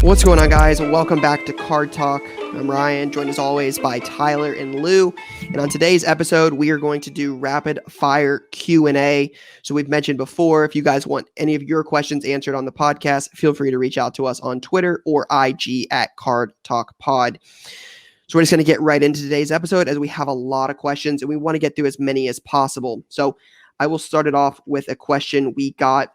What's going on, guys? Welcome back to Card Talk. I'm Ryan, joined as always by Tyler and Lou. And on today's episode, we are going to do rapid fire Q&A. So we've mentioned before, if you guys want any of your questions answered on the podcast, feel free to reach out to us on Twitter or IG at Card Talk Pod. So we're just going to get right into today's episode as we have a lot of questions and we want to get through as many as possible. So I will start it off with a question we got.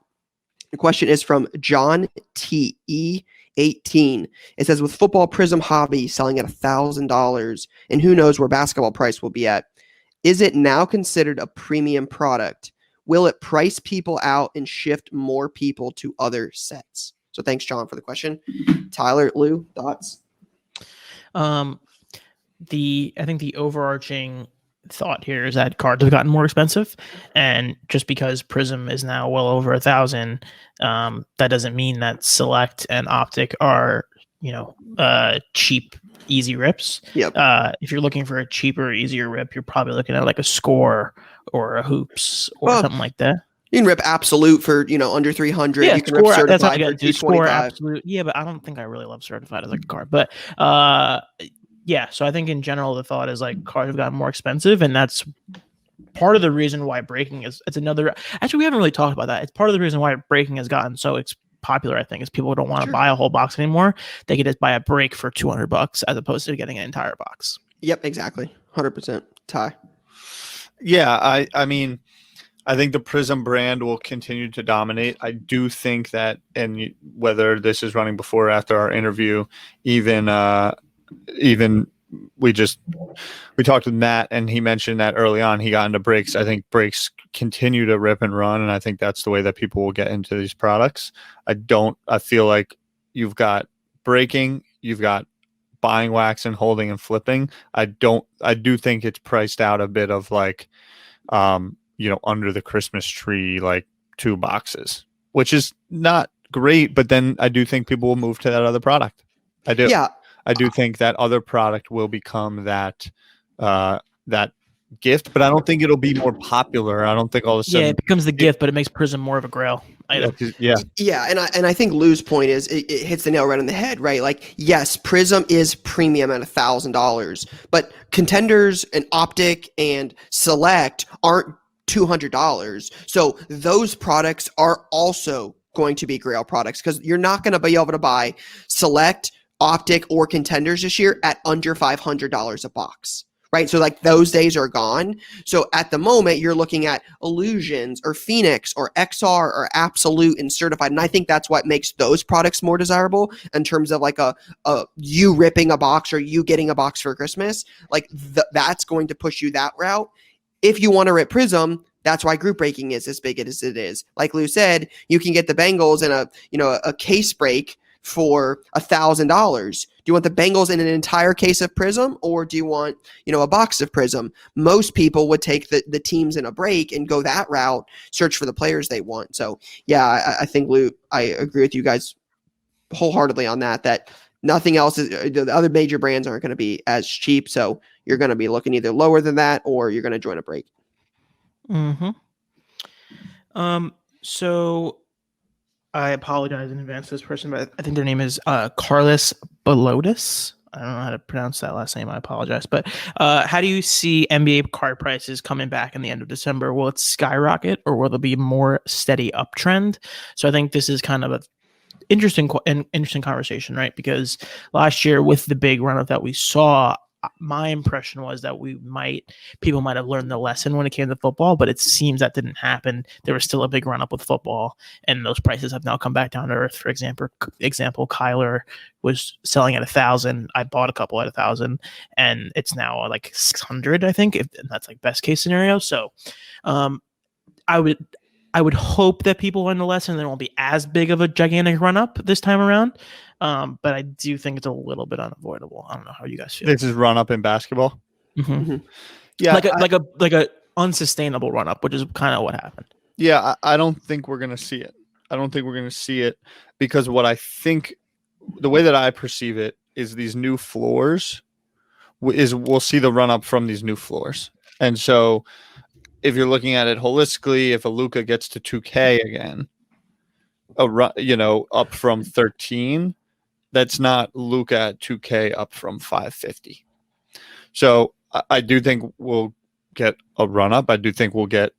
The question is from John T.E. 18. It says, with Football Prizm Hobby selling at $1,000 and who knows where basketball price will be at, is it now considered a premium product? Will it price people out and shift more people to other sets? So thanks, John, for the question. Tyler, Lou, thoughts? I think the overarching thought here is that cards have gotten more expensive, and just because Prizm is now well over 1,000, that doesn't mean that Select and Optic are cheap, easy rips. Yep. If you're looking for a cheaper, easier rip, you're probably looking at like a Score or a Hoops or something like that. You can rip Absolute for under 300. Yeah, you can Score, rip Certified that's how you for got to do. Score 225. Absolute. Yeah, but I don't think I really love Certified as like a card. But yeah, so I think in general the thought is like cards have gotten more expensive, and that's part of the reason why breaking is. It's another. Actually, we haven't really talked about that. It's part of the reason why breaking has gotten so popular. I think is people don't want to buy a whole box anymore. They can just buy a break for $200 as opposed to getting an entire box. Yep, exactly, 100%. Ty. Yeah, I mean, I think the Prizm brand will continue to dominate. I do think that, and whether this is running before or after our interview, even we talked with Matt and he mentioned that early on he got into breaks. I think breaks continue to rip and run, and I think that's the way that people will get into these products. I feel like you've got breaking, you've got buying wax and holding and flipping. I do think it's priced out a bit of like under the Christmas tree, like 2 boxes, which is not great, but then I do think people will move to that other product. I do. Yeah. I do think that other product will become that gift, but I don't think it'll be more popular. I don't think all of a sudden it becomes the gift, but it makes Prizm more of a grail item. Yeah, and I think Lou's point is it hits the nail right on the head, right? Like, yes, Prizm is premium at $1,000, but Contenders and Optic and Select aren't $200. So those products are also going to be grail products because you're not going to be able to buy Select, Optic, or Contenders this year at under $500 a box, right? So like those days are gone. So at the moment you're looking at Illusions or Phoenix or XR or Absolute and Certified. And I think that's what makes those products more desirable in terms of like a you ripping a box or you getting a box for Christmas. Like that's going to push you that route. If you want to rip Prizm, that's why group breaking is as big as it is. Like Lou said, you can get the Bengals in a case break for $1,000. Do you want the Bengals in an entire case of Prizm, or do you want, a box of Prizm? Most people would take the teams in a break and go that route, search for the players they want. So yeah, I think Lou, I agree with you guys wholeheartedly on that nothing else is, the other major brands aren't going to be as cheap. So you're going to be looking either lower than that, or you're going to join a break. Mm-hmm. So I apologize in advance to this person, but I think their name is Carlos Belodis. I don't know how to pronounce that last name. I apologize. But how do you see NBA card prices coming back in the end of December? Will it skyrocket, or will there be more steady uptrend? So I think this is kind of an interesting conversation, right? Because last year with the big run-up that we saw, my impression was that people might have learned the lesson when it came to football, but it seems that didn't happen. There was still a big run up with football, and those prices have now come back down to earth. For example, Kyler was selling at 1,000. I bought a couple at 1,000, and it's now like 600, I think, and that's like best case scenario. So, I would hope that people learn the lesson and there won't be as big of a gigantic run up this time around. But I do think it's a little bit unavoidable. I don't know how you guys feel. This is run up in basketball. Mm-hmm. Mm-hmm. Yeah, like a unsustainable run up, which is kind of what happened. Yeah, I don't think we're gonna see it. I don't think we're gonna see it because what I think, the way that I perceive it, is these new floors. We'll see the run up from these new floors, and so if you're looking at it holistically, if a Luka gets to 2K again, up from 13. That's not Luka at 2K up from 550. So I do think we'll get a run up. I do think we'll get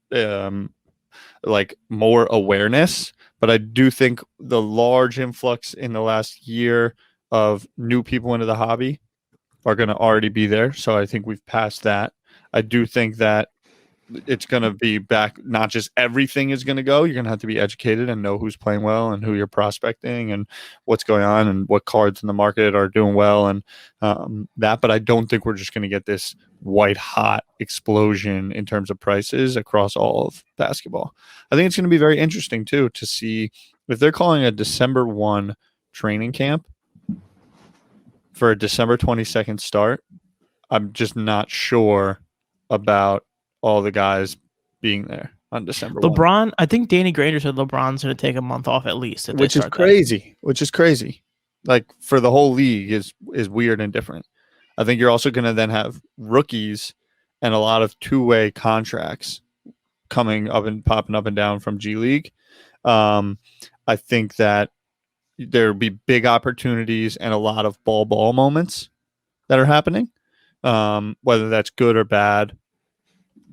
like more awareness, but I do think the large influx in the last year of new people into the hobby are going to already be there. So I think we've passed that. I do think that it's going to be back. Not just everything is going to go. You're going to have to be educated and know who's playing well and who you're prospecting and what's going on and what cards in the market are doing well and that. But I don't think we're just going to get this white hot explosion in terms of prices across all of basketball. I think it's going to be very interesting too to see if they're calling a December 1 training camp for a December 22nd start. I'm just not sure about all the guys being there on December 1. LeBron, I think Danny Granger said LeBron's going to take a month off at least. Which is crazy. Like for the whole league is weird and different. I think you're also going to then have rookies and a lot of two-way contracts coming up and popping up and down from G League. I think that there'll be big opportunities and a lot of ball moments that are happening. Whether that's good or bad,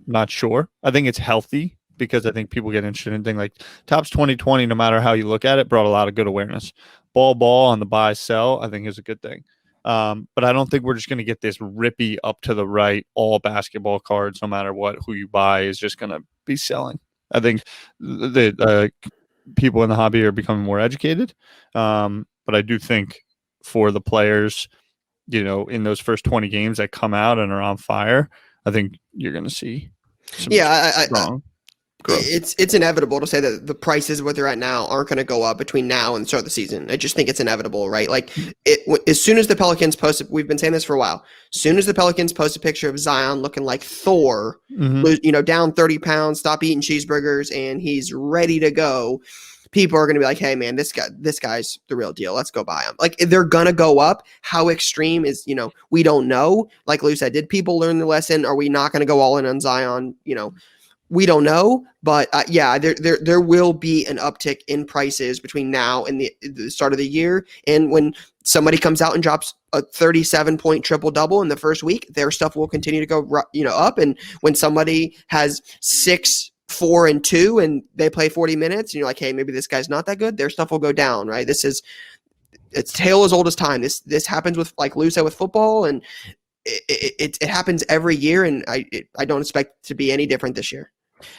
not sure. I think it's healthy because I think people get interested in things like Topps 2020, no matter how you look at it, brought a lot of good awareness. Ball on the buy sell, I think is a good thing. But I don't think we're just going to get this rippy up to the right, all basketball cards, no matter who you buy is just going to be selling. I think the people in the hobby are becoming more educated. But I do think for the players, in those first 20 games that come out and are on fire, I think you're going to see some strong growth. It's inevitable to say that the prices where they're at now aren't going to go up between now and the start of the season. I just think it's inevitable, right? Like as soon as the Pelicans posted, we've been saying this for a while. As soon as the Pelicans post a picture of Zion looking like Thor, down 30 pounds, stop eating cheeseburgers, and he's ready to go, people are going to be like, hey man, this guy's the real deal. Let's go buy him. Like they're going to go up. How extreme is, we don't know. Like Lou said, did people learn the lesson? Are we not going to go all in on Zion? We don't know, but there will be an uptick in prices between now and the start of the year. And when somebody comes out and drops a 37-point triple-double in the first week, their stuff will continue to go up. And when somebody has 6, 4, and 2 and they play 40 minutes and you're like, hey, maybe this guy's not that good, their stuff will go down, right? It's tale as old as time. This happens with, like Lou said, with football, and it happens every year, and I don't expect it to be any different this year.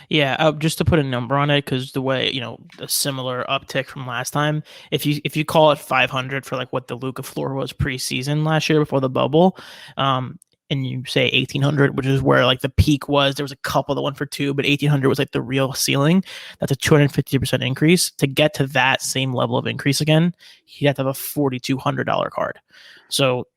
Yeah, just to put a number on it, because the way, the similar uptick from last time, if you call it 500 for like what the Luka floor was preseason last year before the bubble, and you say 1,800, which is where like the peak was, there was a couple that went for 2, but 1,800 was like the real ceiling. That's a 250% increase. To get to that same level of increase again, you have to have a $4,200 card. So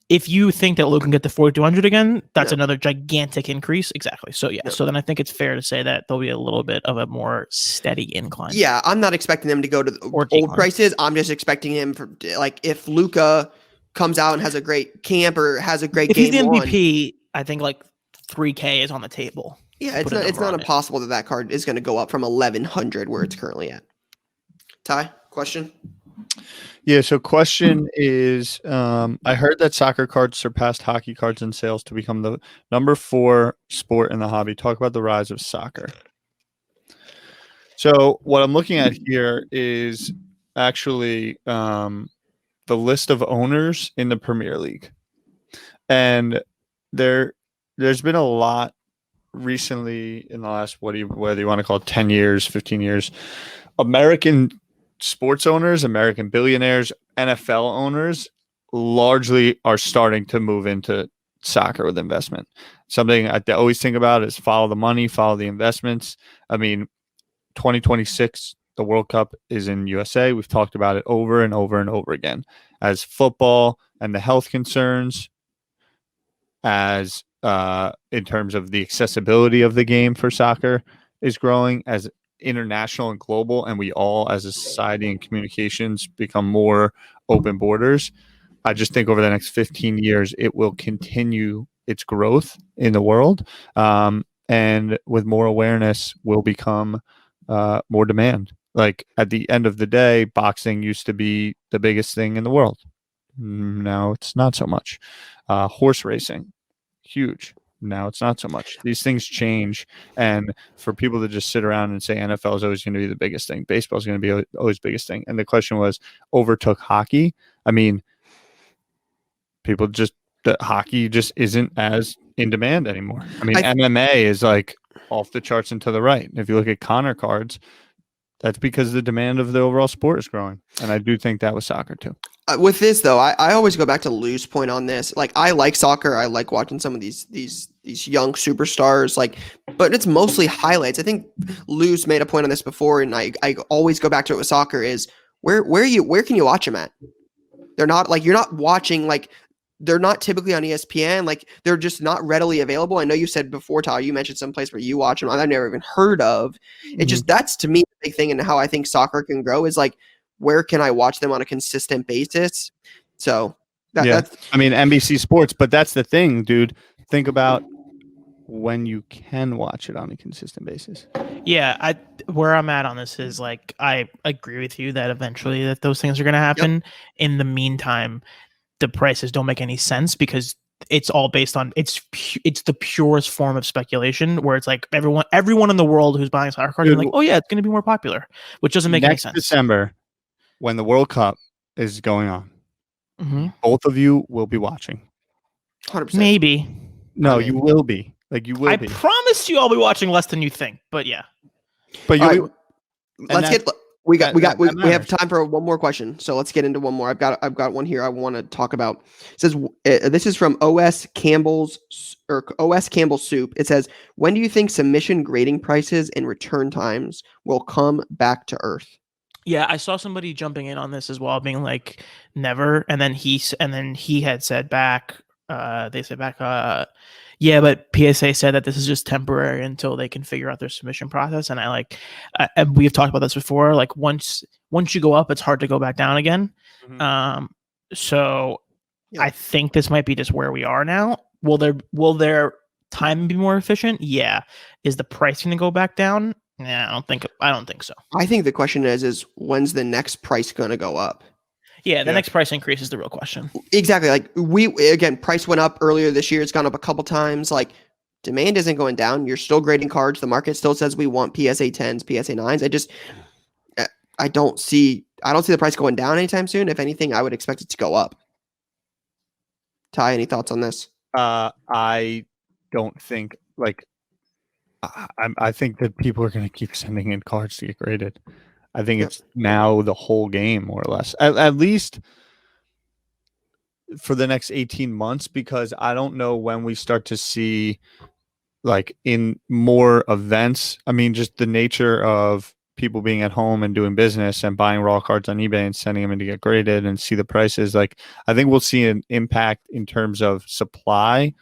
if you think that Luke can get to 4,200 again, that's another gigantic increase. Exactly. So so then I think it's fair to say that there'll be a little bit of a more steady incline. Yeah, I'm not expecting them to go to the old prices. I'm just expecting him for, like, if Luka comes out and has a great camp or has a great game. If he's the MVP, I think like 3K is on the table. Yeah, it's not impossible that card is going to go up from 1,100 where it's currently at. Ty, question? Yeah, so question is, I heard that soccer cards surpassed hockey cards in sales to become the number 4 sport in the hobby. Talk about the rise of soccer. So what I'm looking at here is actually the list of owners in the Premier League. And there's been a lot recently in the last, whether you want to call it 10 years, 15 years, American sports owners, American billionaires, NFL owners largely are starting to move into soccer with investment. Something I always think about is follow the money, follow the investments. I mean, 2026, the World Cup is in USA. We've talked about it over and over and over again. As football and the health concerns, as in terms of the accessibility of the game for soccer is growing, as international and global, and we all as a society and communications become more open borders, I just think over the next 15 years it will continue its growth in the world, and with more awareness will become more demand. Like at the end of the day, boxing used to be the biggest thing in the world. Now it's not so much. Horse racing, huge. Now it's not so much. These things change. And for people to just sit around and say NFL is always going to be the biggest thing, baseball is going to be always biggest thing. And the question was, overtook hockey. I mean, hockey just isn't as in demand anymore. I mean, MMA is like off the charts and to the right. If you look at Connor cards, that's because the demand of the overall sport is growing. And I do think that was soccer too. With this though, I always go back to Lou's point on this. Like, I like soccer. I like watching some of these young superstars. Like, but it's mostly highlights. I think Lou's made a point on this before, and I always go back to it with soccer. Is where can you watch them at? They're not like, you're not watching, like, they're not typically on ESPN. Like, they're just not readily available. I know you said before, Tyler, you mentioned some place where you watch them I've never even heard of. It just, that's to me the big thing, and how I think soccer can grow is like, where can I watch them on a consistent basis? So that's, I mean, NBC Sports, but that's the thing, dude. Think about when you can watch it on a consistent basis. Yeah, where I'm at on this is like, I agree with you that eventually that those things are going to happen. Yep. In the meantime, the prices don't make any sense because it's all based on it's the purest form of speculation, where it's like everyone in the world who's buying soccer cards are like, oh yeah, it's going to be more popular, which doesn't make any sense. Next December, when the World Cup is going on, both of you will be watching. 100%. Maybe. No, you will be. Like, you will be. I promise you I'll be watching less than you think, but yeah. But we have time for one more question. So let's get into one more. I've got one here I want to talk about. It says, this is from OS Campbell's Soup. It says, when do you think submission grading prices and return times will come back to earth? Yeah, I saw somebody jumping in on this as well, being like, never. And then he had said back, yeah, but PSA said that this is just temporary until they can figure out their submission process. And and we've talked about this before. Like, once you go up, it's hard to go back down again. So yeah. I think this might be just where we are now. Will their time be more efficient? Yeah. Is the price going to go back down? Yeah, I don't think so. I think the question is when's the next price going to go up? Yeah, the next price increase is the real question. Exactly. Like, price went up earlier this year. It's gone up a couple times. Like, demand isn't going down. You're still grading cards. The market still says we want PSA 10s, PSA 9s. I don't see the price going down anytime soon. If anything, I would expect it to go up. Ty, any thoughts on this? I don't think, like, I think that people are going to keep sending in cards to get graded. I think it's now the whole game, more or less, at least for the next 18 months, because I don't know when we start to see, like, in more events. I mean, just the nature of people being at home and doing business and buying raw cards on eBay and sending them in to get graded and see the prices. Like, I think we'll see an impact in terms of supply.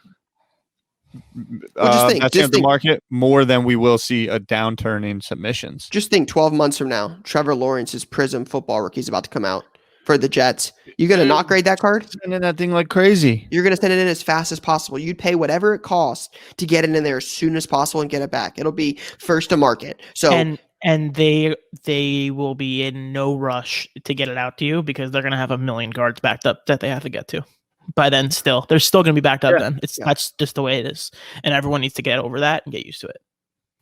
The market more than we will see a downturn in submissions. Just think, 12 months from now, Trevor Lawrence's Prizm football rookie is about to come out for the Jets. You gonna not grade that card? Sending that thing like crazy. You're gonna send it in as fast as possible. You'd pay whatever it costs to get it in there as soon as possible and get it back. It'll be first to market. So and they will be in no rush to get it out to you because they're gonna have a million cards backed up that they have to get to. By then, they're still going to be backed up. Then that's just the way it is, and everyone needs to get over that and get used to it.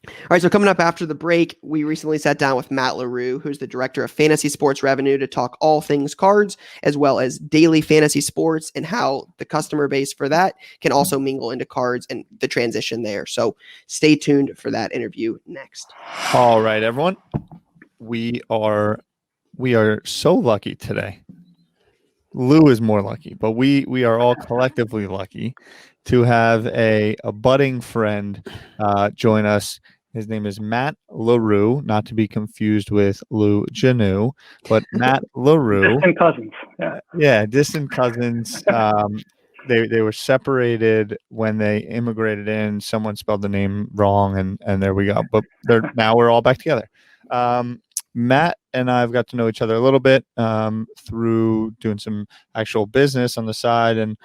All right, so coming up after the break, we recently sat down with Matt LaRue, who's the director of Fantasy Sports Revenue, to talk all things cards, as well as daily fantasy sports and how the customer base for that can also mingle into cards and the transition there. So stay tuned for that interview next. All right, everyone. We are so lucky today. Lou is more lucky, but we are all collectively lucky to have a budding friend join us. His name is Matt LaRue, not to be confused with Lou Janu, but Matt LaRue. Distant cousins. Yeah, distant cousins. They were separated when they immigrated in. Someone spelled the name wrong, and there we go. But now we're all back together. Matt and I've got to know each other a little bit through doing some actual business on the side, and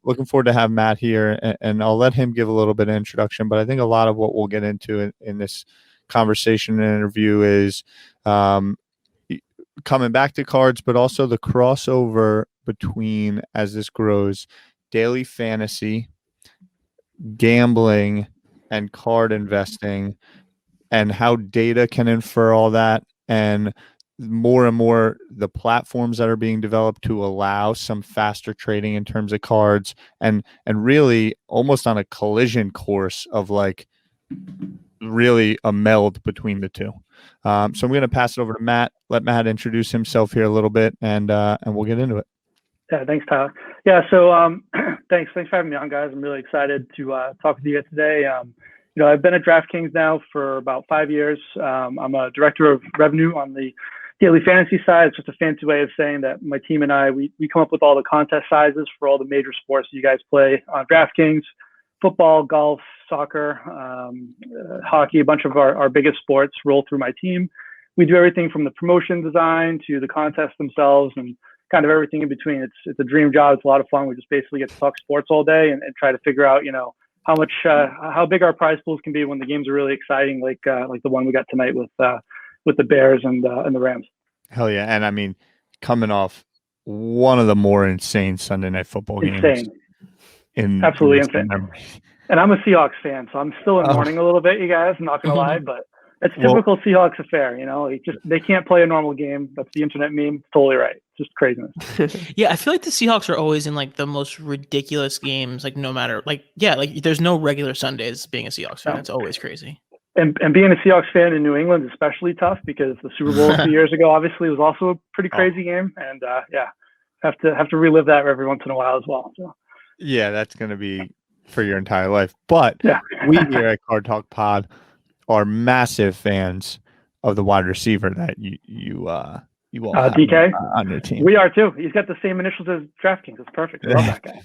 looking forward to have Matt here. And I'll let him give a little bit of introduction, but I think a lot of what we'll get into in this conversation and interview is coming back to cards, but also the crossover between, as this grows, daily fantasy, gambling, and card investing, and how data can infer all that, and more the platforms that are being developed to allow some faster trading in terms of cards, and really almost on a collision course of like really a meld between the two. So I'm going to pass it over to Matt. Let Matt introduce himself here a little bit, and we'll get into it. Yeah, thanks, Tyler. Yeah, so thanks for having me on, guys. I'm really excited to talk with you guys today. I've been at DraftKings now for about 5 years. I'm a director of revenue on the daily fantasy side. It's just a fancy way of saying that my team and I, we come up with all the contest sizes for all the major sports you guys play on DraftKings: football, golf, soccer, hockey. A bunch of our biggest sports roll through my team. We do everything from the promotion design to the contests themselves and kind of everything in between. It's a dream job. It's a lot of fun. We just basically get to talk sports all day and try to figure out, how big our prize pools can be when the games are really exciting, like the one we got tonight with the Bears and the Rams. Hell yeah. And I mean, coming off one of the more insane Sunday Night Football games. Absolutely insane. And I'm a Seahawks fan, so I'm still in mourning a little bit, you guys. I'm not going to lie, but it's typical Seahawks affair. They can't play a normal game. That's the internet meme. Totally right. Just craziness. Yeah, I feel like the Seahawks are always in like the most ridiculous games. Like no matter, there's no regular Sundays being a Seahawks fan. It's always crazy. And being a Seahawks fan in New England is especially tough because the Super Bowl a few years ago obviously was also a pretty crazy game, and have to relive that every once in a while as well. So. Yeah, that's going to be for your entire life. But we here at Card Talk Pod are massive fans of the wide receiver that you all have DK on your team. We are too. He's got the same initials as DraftKings. It's perfect. I love that guy.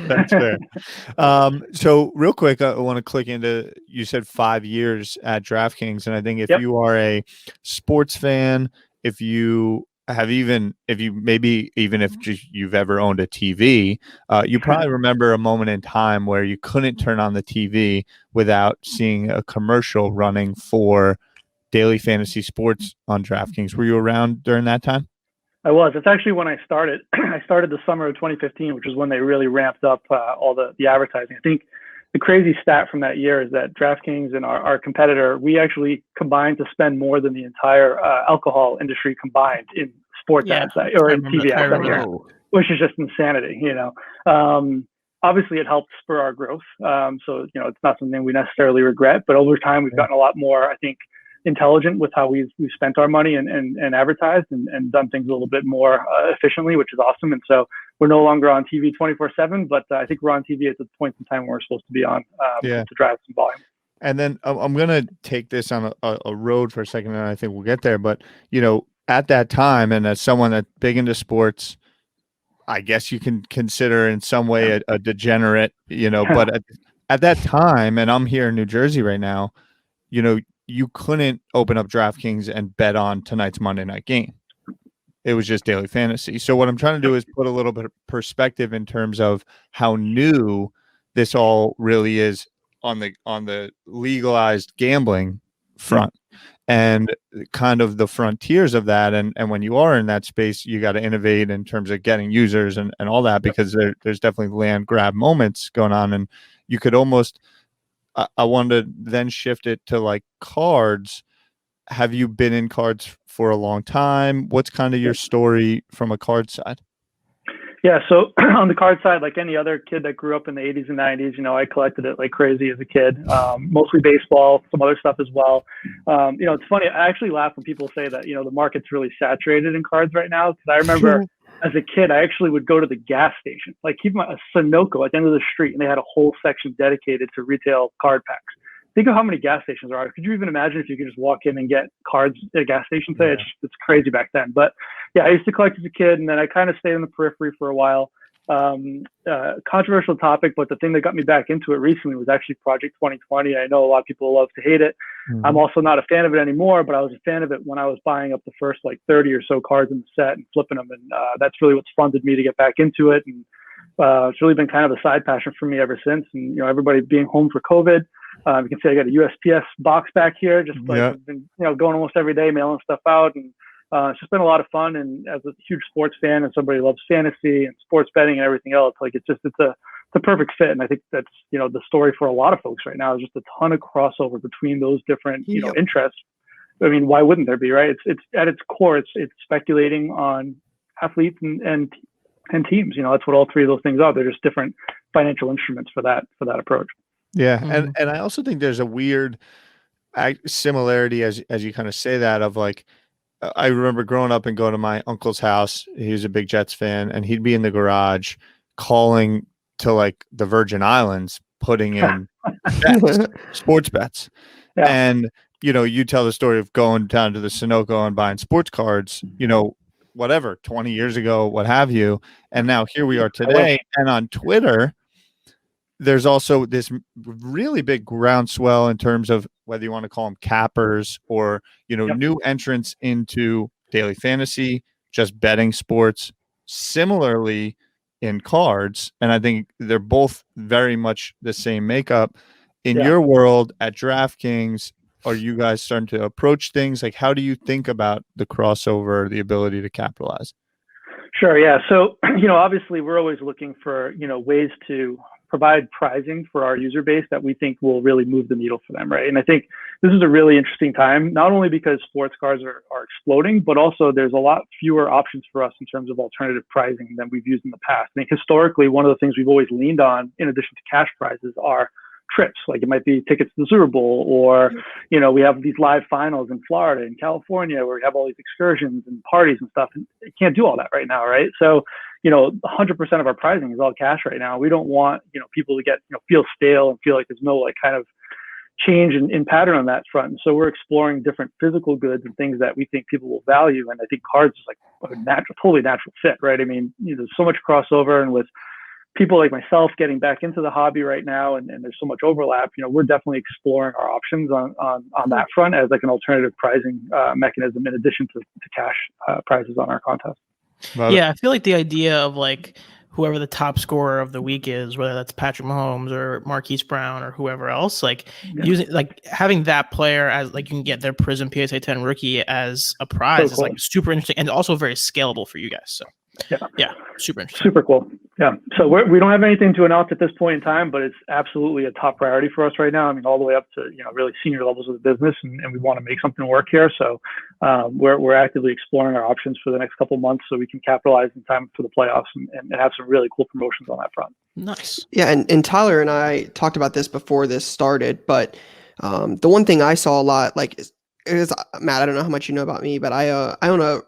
That's fair. So real quick, I want to click into, you said 5 years at DraftKings. And I think if you are a sports fan, if you've ever owned a TV, you probably remember a moment in time where you couldn't turn on the TV without seeing a commercial running for daily fantasy sports on DraftKings. Were you around during that time? I was. It's actually when I started. I started the summer of 2015, which is when they really ramped up all the advertising. I think the crazy stat from that year is that DraftKings and our competitor, we actually combined to spend more than the entire alcohol industry combined in sports ads or in TV ads that year, which is just insanity. Obviously it helped spur our growth. So it's not something we necessarily regret, but over time we've gotten a lot more, I think, intelligent with how we've spent our money and advertised and done things a little bit more efficiently, which is awesome. And so we're no longer on TV 24/7, but I think we're on TV at the point in time where we're supposed to be on to drive some volume. And then I'm going to take this on a road for a second, and I think we'll get there. But, at that time, and as someone that's big into sports, I guess you can consider in some way a degenerate, but at that time, and I'm here in New Jersey right now, you couldn't open up DraftKings and bet on tonight's Monday night game. It was just daily fantasy. So what I'm trying to do is put a little bit of perspective in terms of how new this all really is on the legalized gambling front and kind of the frontiers of that. And when you are in that space, you got to innovate in terms of getting users and all that, because there's definitely land grab moments going on. And you could almost, I wanted to then shift it to like cards. Have you been in cards for a long time? What's kind of your story from a card side? Yeah, so on the card side, like any other kid that grew up in the 80s and 90s, I collected it like crazy as a kid, mostly baseball, some other stuff as well. It's funny. I actually laugh when people say that, the market's really saturated in cards right now. Because I remember as a kid, I actually would go to the gas station, like keep a Sunoco at the end of the street, and they had a whole section dedicated to retail card packs. Think of how many gas stations there are. Could you even imagine if you could just walk in and get cards at a gas station today? Yeah. It's crazy back then. But yeah, I used to collect as a kid, and then I kind of stayed in the periphery for a while. Controversial topic, but the thing that got me back into it recently was actually Project 2020. I know a lot of people love to hate it. Mm-hmm. I'm also not a fan of it anymore, but I was a fan of it when I was buying up the first like 30 or so cards in the set and flipping them. And that's really what's funded me to get back into it. And It's really been kind of a side passion for me ever since. And, you know, everybody being home for COVID, you can see I got a USPS box back here, just like I've been, you know, going almost every day, mailing stuff out. And it's just been a lot of fun. And as a huge sports fan and somebody who loves fantasy and sports betting and everything else, like it's a perfect fit. And I think that's, you know, the story for a lot of folks right now is just a ton of crossover between those different, you know, interests. I mean, why wouldn't there be, right? It's at its core, it's speculating on athletes and teams. You know, that's what all three of those things are. They're just different financial instruments for that approach. Yeah. And I also think there's a weird similarity as you kind of say that of like, I remember growing up and going to my uncle's house. He was a big Jets fan, and he'd be in the garage calling to like the Virgin Islands, putting in bets, sports bets. Yeah. And, you know, you tell the story of going down to the Sunoco and buying sports cards, you know, whatever, 20 years ago, what have you. And now here we are today. And on Twitter, there's also this really big groundswell in terms of whether you want to call them cappers or, you know, new entrants into daily fantasy, just betting sports, similarly in cards. And I think they're both very much the same makeup. In your world at DraftKings, are you guys starting to approach things? Like, how do you think about the crossover, the ability to capitalize? Sure. Yeah. So, you know, obviously we're always looking for, you know, ways to provide prizing for our user base that we think will really move the needle for them. Right. And I think this is a really interesting time, not only because sports cards are exploding, but also there's a lot fewer options for us in terms of alternative prizing than we've used in the past. I think historically, one of the things we've always leaned on, in addition to cash prizes, are trips. Like it might be tickets to the Super Bowl, or, you know, we have these live finals in Florida and California where we have all these excursions and parties and stuff. And you can't do all that right now, right? So, you know, 100% of our prizing is all cash right now. We don't want, you know, people to get, you know, feel stale and feel like there's no like kind of change in pattern on that front. And so we're exploring different physical goods and things that we think people will value. And I think cards is like a totally natural fit, right? I mean, you know, there's so much crossover, and with people like myself getting back into the hobby right now, and there's so much overlap, you know, we're definitely exploring our options on that front as like an alternative prizing mechanism in addition to cash prizes on our contest. I feel like the idea of like whoever the top scorer of the week is, whether that's Patrick Mahomes or Marquise Brown or whoever else, like using like having that player as like you can get their Prizm PSA 10 rookie as a prize is like super interesting and also very scalable for you guys. So yeah, super interesting. Super cool. Yeah. So we don't have anything to announce at this point in time, but it's absolutely a top priority for us right now. I mean, all the way up to, you know, really senior levels of the business, and we want to make something work here. So we're actively exploring our options for the next couple of months so we can capitalize in time for the playoffs and have some really cool promotions on that front. Nice. Yeah. And Tyler and I talked about this before this started, but the one thing I saw a lot, like, is Matt, I don't know how much you know about me, but I own a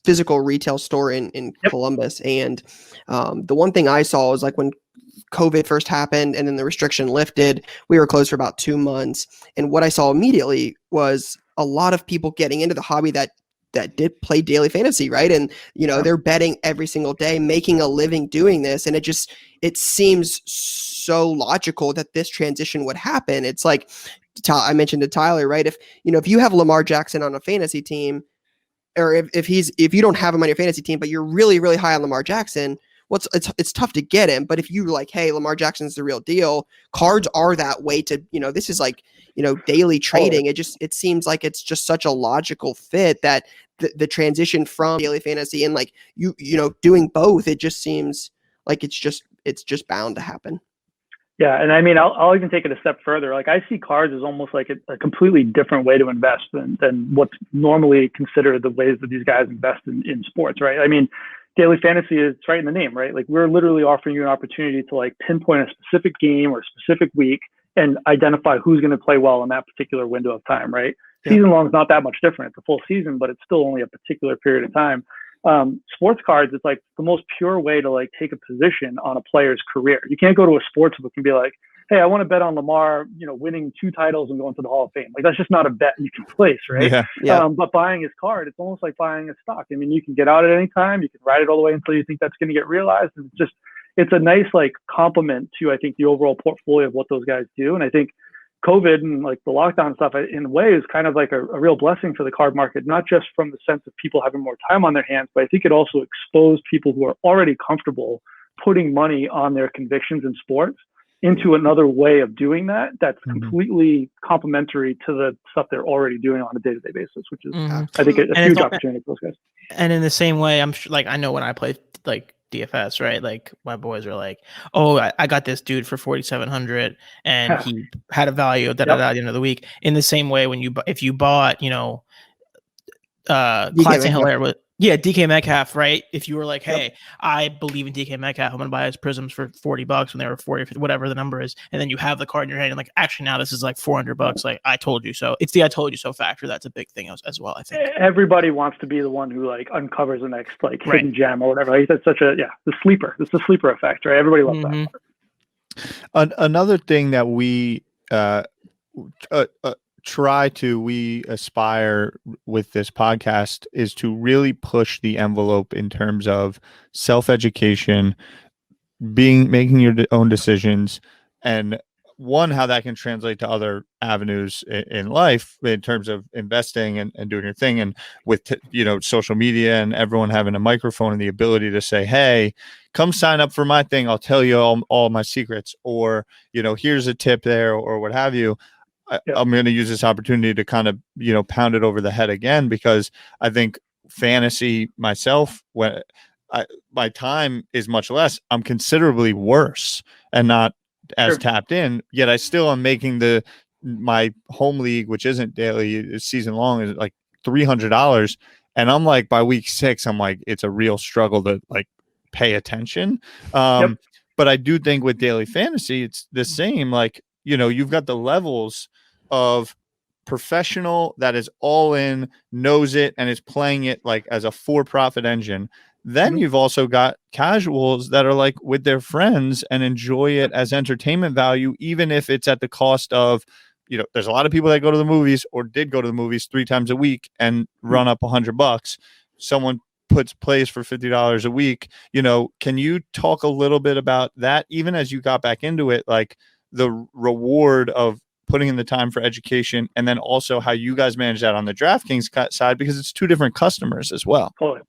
physical retail store in Columbus, and the one thing I saw was like when COVID first happened and then the restriction lifted, we were closed for about 2 months, and what I saw immediately was a lot of people getting into the hobby that did play daily fantasy, right? And you know, they're betting every single day, making a living doing this, and it seems so logical that this transition would happen. It's like I mentioned to Tyler, right? If you have Lamar Jackson on a fantasy team, or if you don't have him on your fantasy team, but you're really, really high on Lamar Jackson, it's tough to get him. But if you like, hey, Lamar Jackson's the real deal, cards are that way to, you know, this is like, you know, daily trading. It seems like it's just such a logical fit that the transition from daily fantasy and like, you know, doing both, it just seems like it's just bound to happen. Yeah, and I mean, I'll even take it a step further. Like, I see cards as almost like a completely different way to invest than what's normally considered the ways that these guys invest in sports, right? I mean, daily fantasy is right in the name, right? Like, we're literally offering you an opportunity to like pinpoint a specific game or a specific week and identify who's going to play well in that particular window of time, right? Yeah. Season long is not that much different. It's a full season, but it's still only a particular period of time. Sports cards, it's like the most pure way to like take a position on a player's career. You can't go to a sports book and be like, hey, I want to bet on Lamar, you know, winning 2 titles and going to the Hall of Fame. Like, that's just not a bet you can place, right? Yeah. But buying his card, it's almost like buying a stock. I mean, you can get out at any time. You can ride it all the way until you think that's going to get realized. And it's a nice like complement to, I think, the overall portfolio of what those guys do. And I think COVID and like the lockdown stuff in a way is kind of like a real blessing for the card market, not just from the sense of people having more time on their hands, but I think it also exposed people who are already comfortable putting money on their convictions in sports into another way of doing that that's completely complementary to the stuff they're already doing on a day-to-day basis, which is I think a huge opportunity for those guys. And in the same way, I'm sure, like, I know when I play like DFS, right? Like my boys are like, "Oh, I got this dude for 4,700, and he had a value at the end of the week." In the same way, when if you bought, Clyde St. Hilaire with DK Metcalf, right? If you were like, "Hey, I believe in DK Metcalf, I'm gonna buy his prisms for $40 when they were 40, whatever the number is," and then you have the card in your hand, and like, actually now this is like $400. Like, I told you so. It's the "I told you so" factor. That's a big thing as well, I think. Everybody wants to be the one who like uncovers the next like hidden gem or whatever. Like, that's such a the sleeper. It's the sleeper effect, right? Everybody loves that. Another thing that we we aspire with this podcast is to really push the envelope in terms of self-education, making your own decisions, and how that can translate to other avenues in life in terms of investing and doing your thing. And with, social media and everyone having a microphone and the ability to say, "Hey, come sign up for my thing. I'll tell you all my secrets," or, "Here's a tip there," or what have you. I'm going to use this opportunity to kind of, pound it over the head again, because I think fantasy myself, when my time is much less, I'm considerably worse and not as tapped in, yet I still am making my home league, which isn't daily, season long, is like $300. And I'm like, by week 6, I'm like, it's a real struggle to like pay attention. But I do think with daily fantasy, it's the same. Like, you've got the levels of professional that is all in, knows it, and is playing it like as a for-profit engine. Then you've also got casuals that are like with their friends and enjoy it as entertainment value, even if it's at the cost of, there's a lot of people that go to the movies or did go to the movies 3 times a week and run up $100. Someone plays for $50 a week. Can you talk a little bit about that, even as you got back into it, like the reward of putting in the time for education, and then also how you guys manage that on the DraftKings side, because it's 2 different customers as well. Totally.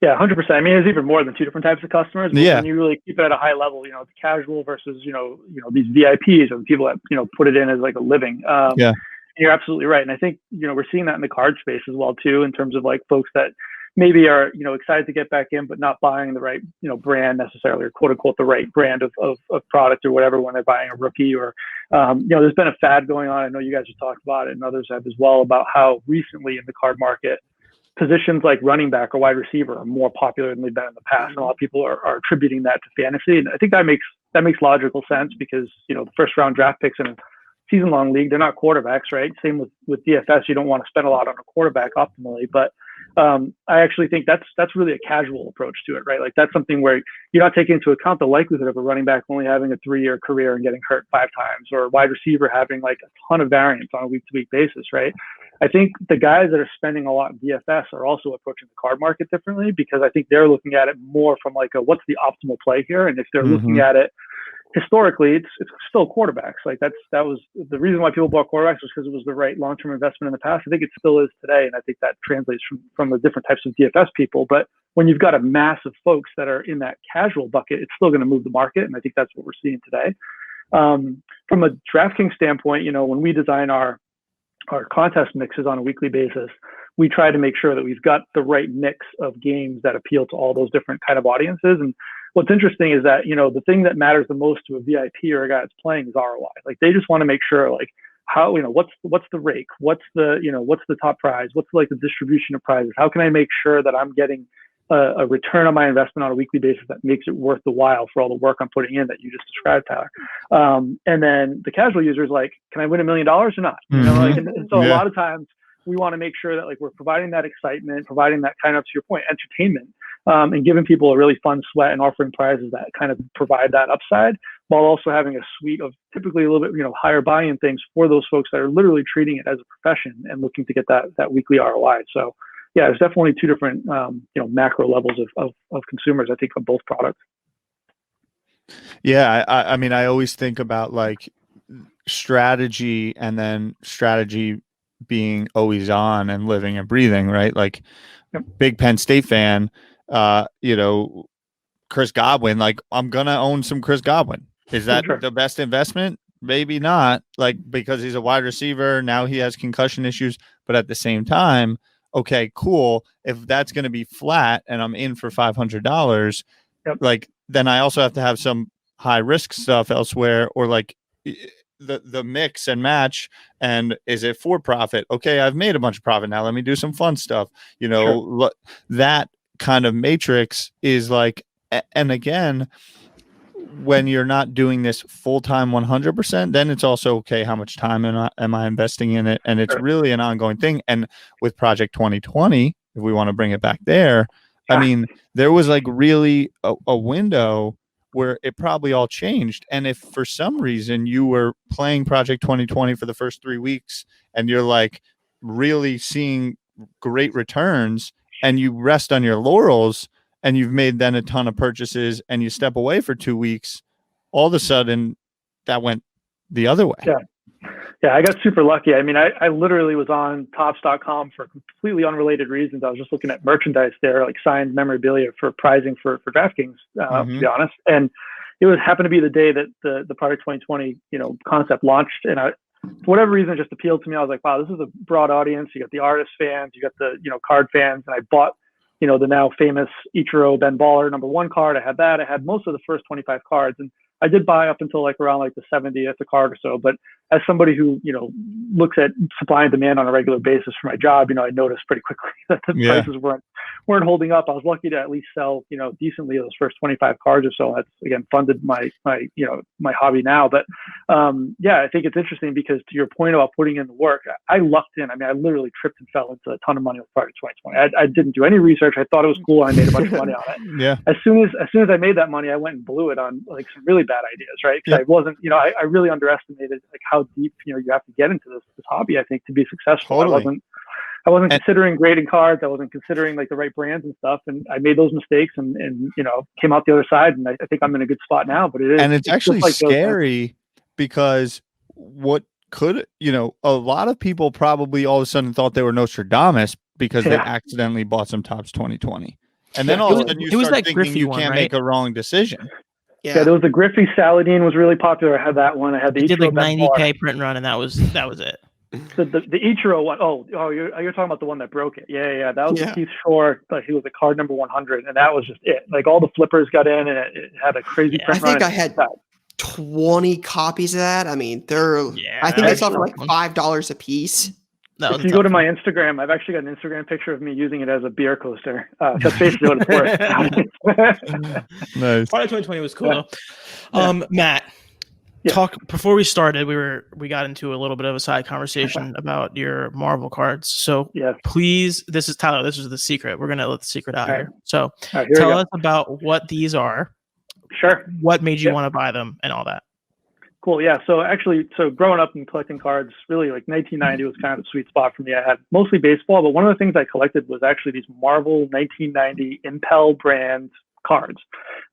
Yeah, 100%. I mean, it's even more than 2 different types of customers. But when you really keep it at a high level, it's casual versus, these VIPs or the people that, put it in as like a living. You're absolutely right. And I think, we're seeing that in the card space as well, too, in terms of like folks that maybe are, excited to get back in, but not buying the right, brand necessarily, or quote unquote, the right brand of product or whatever, when they're buying a rookie or, there's been a fad going on. I know you guys have talked about it and others have as well, about how recently in the card market, positions like running back or wide receiver are more popular than they've been in the past. And a lot of people are attributing that to fantasy. And I think that makes logical sense, because, the first round draft picks in a season long league, they're not quarterbacks, right? Same with DFS. You don't want to spend a lot on a quarterback optimally, but I actually think that's really a casual approach to it, right? Like, that's something where you're not taking into account the likelihood of a running back only having a 3-year career and getting hurt 5 times, or a wide receiver having like a ton of variance on a week-to-week basis, right? I think the guys that are spending a lot in DFS are also approaching the card market differently, because I think they're looking at it more from like what's the optimal play here, and if they're looking at it historically, it's still quarterbacks. Like, that was the reason why people bought quarterbacks, was because it was the right long-term investment in the past. I think it still is today, and I think that translates from the different types of DFS people. But when you've got a mass of folks that are in that casual bucket, it's still going to move the market, and I think that's what we're seeing today. From a DraftKings standpoint, when we design our contest mixes on a weekly basis, we try to make sure that we've got the right mix of games that appeal to all those different kind of audiences. And what's interesting is that, the thing that matters the most to a VIP or a guy that's playing is ROI. Like, they just want to make sure, like, how, what's the rake? What's the top prize? What's like the distribution of prizes? How can I make sure that I'm getting a return on my investment on a weekly basis that makes it worth the while for all the work I'm putting in that you just described, Tyler? And then the casual user is like, can I win $1 million or not? And so a lot of times we want to make sure that, like, we're providing that excitement, providing that kind of, to your point, entertainment, and giving people a really fun sweat and offering prizes that kind of provide that upside, while also having a suite of typically a little bit, higher buy-in things for those folks that are literally treating it as a profession and looking to get that weekly ROI. So yeah, there's definitely 2 different, macro levels of consumers, I think, of both products. Yeah. I mean, I always think about like strategy, and then strategy being always on and living and breathing, right? Like, big Penn State fan, Chris Godwin. Like, I'm gonna own some Chris Godwin. Is that Sure. the best investment? Maybe not. Like, because he's a wide receiver now, he has concussion issues. But at the same time, okay, cool. If that's going to be flat and I'm in for $500, Yep. like, then I also have to have some high risk stuff elsewhere, or like the mix and match. And is it for profit? Okay, I've made a bunch of profit now. Let me do some fun stuff. Sure. That kind of matrix is like, and again, when you're not doing this full-time 100%, then it's also, okay, how much time am I investing in it? And it's Sure. really an ongoing thing. And with Project 2020, if we want to bring it back there, I mean, there was like really a window where it probably all changed. And if for some reason you were playing Project 2020 for the first 3 weeks and you're like really seeing great returns and you rest on your laurels, and you've made then a ton of purchases and you step away for 2 weeks, all of a sudden that went the other way. Yeah, I got super lucky. I mean, I literally was on Topps.com for completely unrelated reasons. I was just looking at merchandise there, like signed memorabilia for prizing for DraftKings, to be honest. And it happened to be the day that the Project 2020, concept launched. And for whatever reason, it just appealed to me. I was like, wow, this is a broad audience. You got the artist fans, you got the, card fans. And I bought, the now famous Ichiro Ben Baller #1 card. I had that. I had most of the first 25 cards, and I did buy up until like around like the 70th a card or so. But as somebody who, looks at supply and demand on a regular basis for my job, I noticed pretty quickly that the prices weren't holding up. I was lucky to at least sell, decently those first 25 cards or so. That's, again, funded my hobby now. But I think it's interesting because to your point about putting in the work, I lucked in. I mean, I literally tripped and fell into a ton of money with Project 2020. I didn't do any research. I thought it was cool. And I made a bunch of money on it. Yeah. As soon as I made that money, I went and blew it on like some really bad ideas, right? Because I wasn't, I really underestimated like how deep, you have to get into this hobby, I think, to be successful. Totally. I wasn't considering grading cards. I wasn't considering like the right brands and stuff. And I made those mistakes and came out the other side. And I think I'm in a good spot now, but it's actually like scary because what could, a lot of people probably all of a sudden thought they were Nostradamus because they accidentally bought some Topps 2020. And then all of a sudden you start thinking you can't make a wrong decision. Yeah, there was the Griffey Saladin was really popular. I had that one. I had the It did Ichiro like 90K print run, and that was it. The Ichiro one. Oh, you're talking about the one that broke it. Yeah. That was Keith Shore. Like, he was a card #100, and that was just it. Like, all the flippers got in, and it had a crazy print run. I think I had 20 copies of that. I mean, I think they sell for like $5 a piece. If you go to my Instagram, I've actually got an Instagram picture of me using it as a beer coaster. That's basically what it's worth. Nice. Part of 2020 was cool though. Matt, talk before we started. We got into a little bit of a side conversation about your Marvel cards. So please, this is Tyler. This is the secret. We're gonna let the secret out here. So tell us about what these are. Sure. What made you want to buy them and all that? Cool. Yeah. So growing up and collecting cards, really like 1990 was kind of the sweet spot for me. I had mostly baseball, but one of the things I collected was actually these Marvel 1990 Impel brand cards.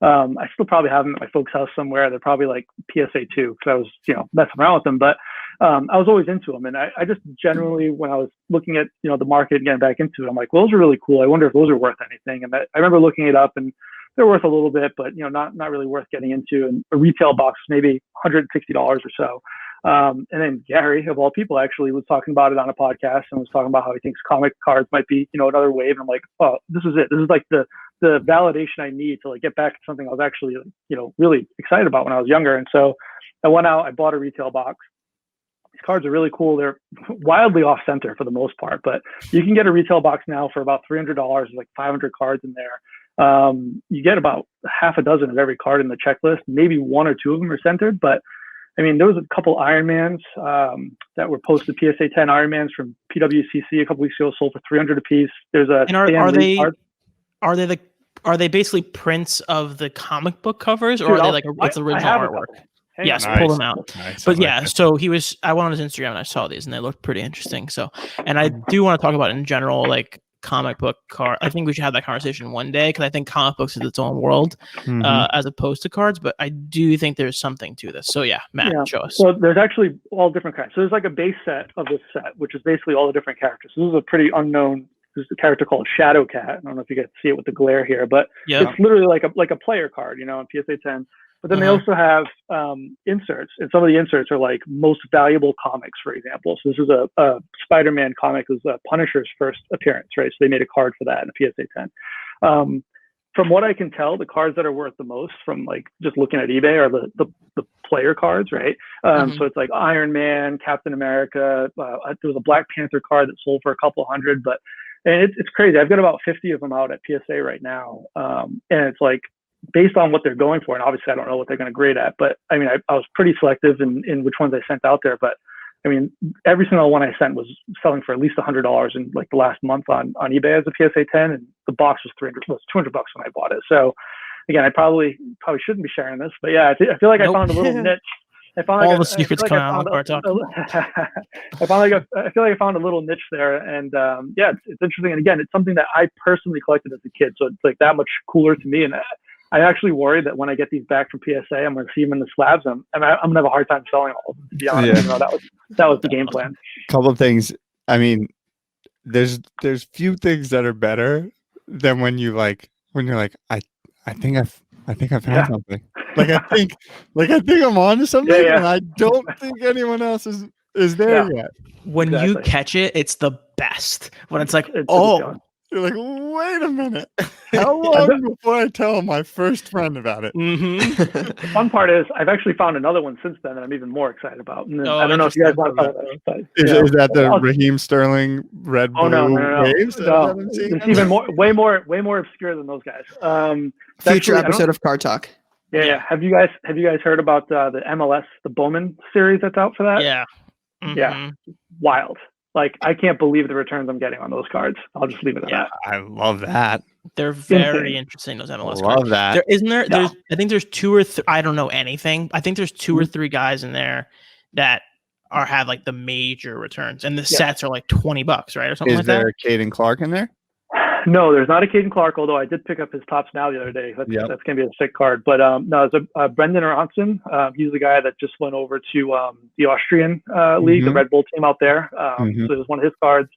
I still probably have them at my folks' house somewhere. They're probably like PSA 2 because I was, messing around with them, but I was always into them. And I just generally, when I was looking at, the market and getting back into it, I'm like, well, those are really cool. I wonder if those are worth anything. And I remember looking it up, and they're worth a little bit, but not really worth getting into. And a retail box, maybe $160 or so. And then Gary, of all people, actually was talking about it on a podcast and was talking about how he thinks comic cards might be, another wave. And I'm like, oh, this is it. This is like the validation I need to like get back to something I was actually, really excited about when I was younger. And so I went out, I bought a retail box. These cards are really cool. They're wildly off center for the most part, but you can get a retail box now for about $300. There's like 500 cards in there. You get about half a dozen of every card in the checklist. Maybe one or two of them are centered, but I mean, there was a couple Ironmans that were posted, PSA 10 Ironmans from PWCC a couple weeks ago, sold for $300 a piece. There's a are they basically prints of the comic book covers, or are they like it's original artwork? Yes, pull them out. Nice. But so I went on his Instagram and I saw these and they looked pretty interesting. So, and I do want to talk about in general, like comic book card. I think we should have that conversation one day because I think comic books is its own world as opposed to cards. But I do think there's something to this. So Matt, show us. So there's actually all different kinds. So there's like a base set of this set, which is basically all the different characters. So this is a pretty unknown there's a character called Shadow Cat. I don't know if you guys see it with the glare here, but Yeah. it's literally like a player card, you know, on PSA 10. But then they also have inserts, and some of the inserts are like most valuable comics, for example. So this is a Spider-Man comic. It was Punisher's first appearance, right? So they made a card for that in a PSA 10. From what I can tell, the cards that are worth the most from like just looking at eBay are the player cards, right? So it's like Iron Man, Captain America. There was a Black Panther card that sold for a couple hundred, and it's crazy. I've got about 50 of them out at PSA right now, and it's like, based on what they're going for, and obviously I don't know what they're going to grade at, but I mean, I was pretty selective in which ones I sent out there, but I mean, every single one I sent was selling for at least $100 in like the last month on eBay as a PSA 10, and the box was $200 when I bought it. So again, I probably shouldn't be sharing this, but yeah, I feel like I found a little niche. I found all the secrets coming out of our talk. I feel like I found a little niche there, and yeah, it's interesting. And again, it's something that I personally collected as a kid, so it's like that much cooler to me. And I actually worry that when I get these back from PSA, I'm going to see them in the slabs. I'm going to have a hard time selling all of them, to be honest. Even though that was the game plan. Couple of things. I mean, there's few things that are better than when you're like, I think I found something. I think I'm on to something, and I don't think anyone else is there yet. When you catch it, it's the best. When it's like, you're like, wait a minute. How long before I tell my first friend about it? The fun part is I've actually found another one since then that I'm even more excited about. And I don't know if you guys want to talk about it. Is that the Raheem Sterling Red Blue Waves? No. It's even way more obscure than those guys. Future episode of Card Talk. Yeah. Have you guys heard about the MLS, the Bowman series that's out for that? Yeah. Yeah. Wild. Like, I can't believe the returns I'm getting on those cards. I'll just leave it at that. I love that. They're very interesting, those MLS cards. I love that. I think there's two or three. I don't know anything. I think there's two or three guys in there that have like the major returns, and the sets are like $20, right, or something like that. Is there Caden Clark in there? No, there's not a Caden Clark, although I did pick up his Tops Now the other day. That's going to be a sick card. But no, it's Brendan Aronson. He's the guy that just went over to the Austrian league, the Red Bull team out there. So there's one of his cards.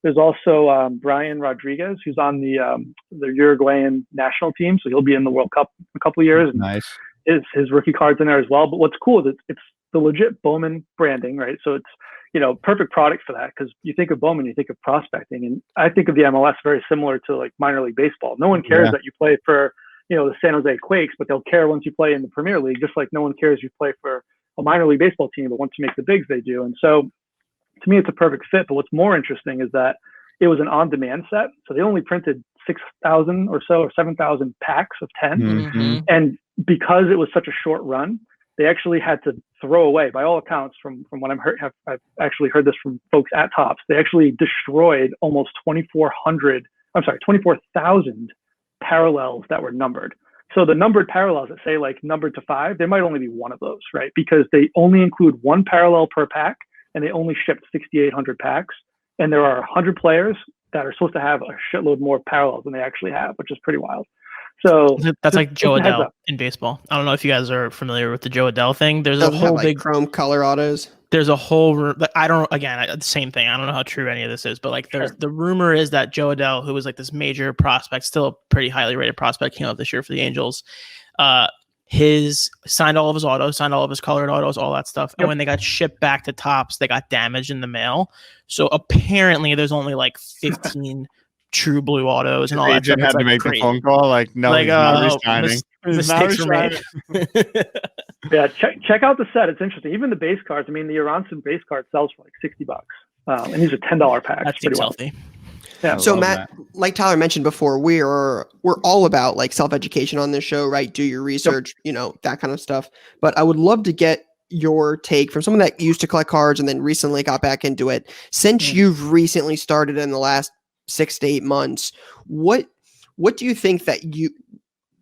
There's also Brian Rodriguez, who's on the Uruguayan national team. So he'll be in the World Cup in a couple of years. Nice. His rookie card's in there as well. But what's cool is it's the legit Bowman branding, right? So it's, perfect product for that, because you think of Bowman, you think of prospecting, and I think of the MLS very similar to like minor league baseball. No one cares that you play for, the San Jose Quakes, but they'll care once you play in the Premier League, just like no one cares you play for a minor league baseball team, but once you make the bigs, they do. And so to me, it's a perfect fit. But what's more interesting is that it was an on-demand set. So they only printed 6,000 or so, or 7,000 packs of 10. And because it was such a short run, they actually had to throw away, by all accounts, from what I've actually heard this from folks at Topps, they actually destroyed almost 24,000 parallels that were numbered. So the numbered parallels that say like numbered to 5, there might only be one of those, right? Because they only include one parallel per pack, and they only shipped 6,800 packs. And there are 100 players that are supposed to have a shitload more parallels than they actually have, which is pretty wild. So that's like Joe Adell in baseball. I don't know if you guys are familiar with the Joe Adell thing. There's a whole big chrome color autos. There's a whole, I don't, again, the same thing. I don't know how true any of this is, but like the rumor is that Joe Adell, who was like this major prospect, still a pretty highly rated prospect, came up this year for the Angels. His signed all of his autos, signed all of his colored autos, all that stuff. And when they got shipped back to Topps, they got damaged in the mail. So apparently there's only like 15 true blue autos and all that stuff. Agent had to make the phone call, like, no, he's not resigning. Mistakes were made. Yeah, check out the set. It's interesting. Even the base cards. I mean, the Aronson base card sells for like $60, and these are $10 packs. That seems healthy. Yeah. So Matt, like Tyler mentioned before, we're all about like self-education on this show, right? Do your research, that kind of stuff. But I would love to get your take from someone that used to collect cards and then recently got back into it. Since you've recently started in the last 6 to 8 months, what do you think that you,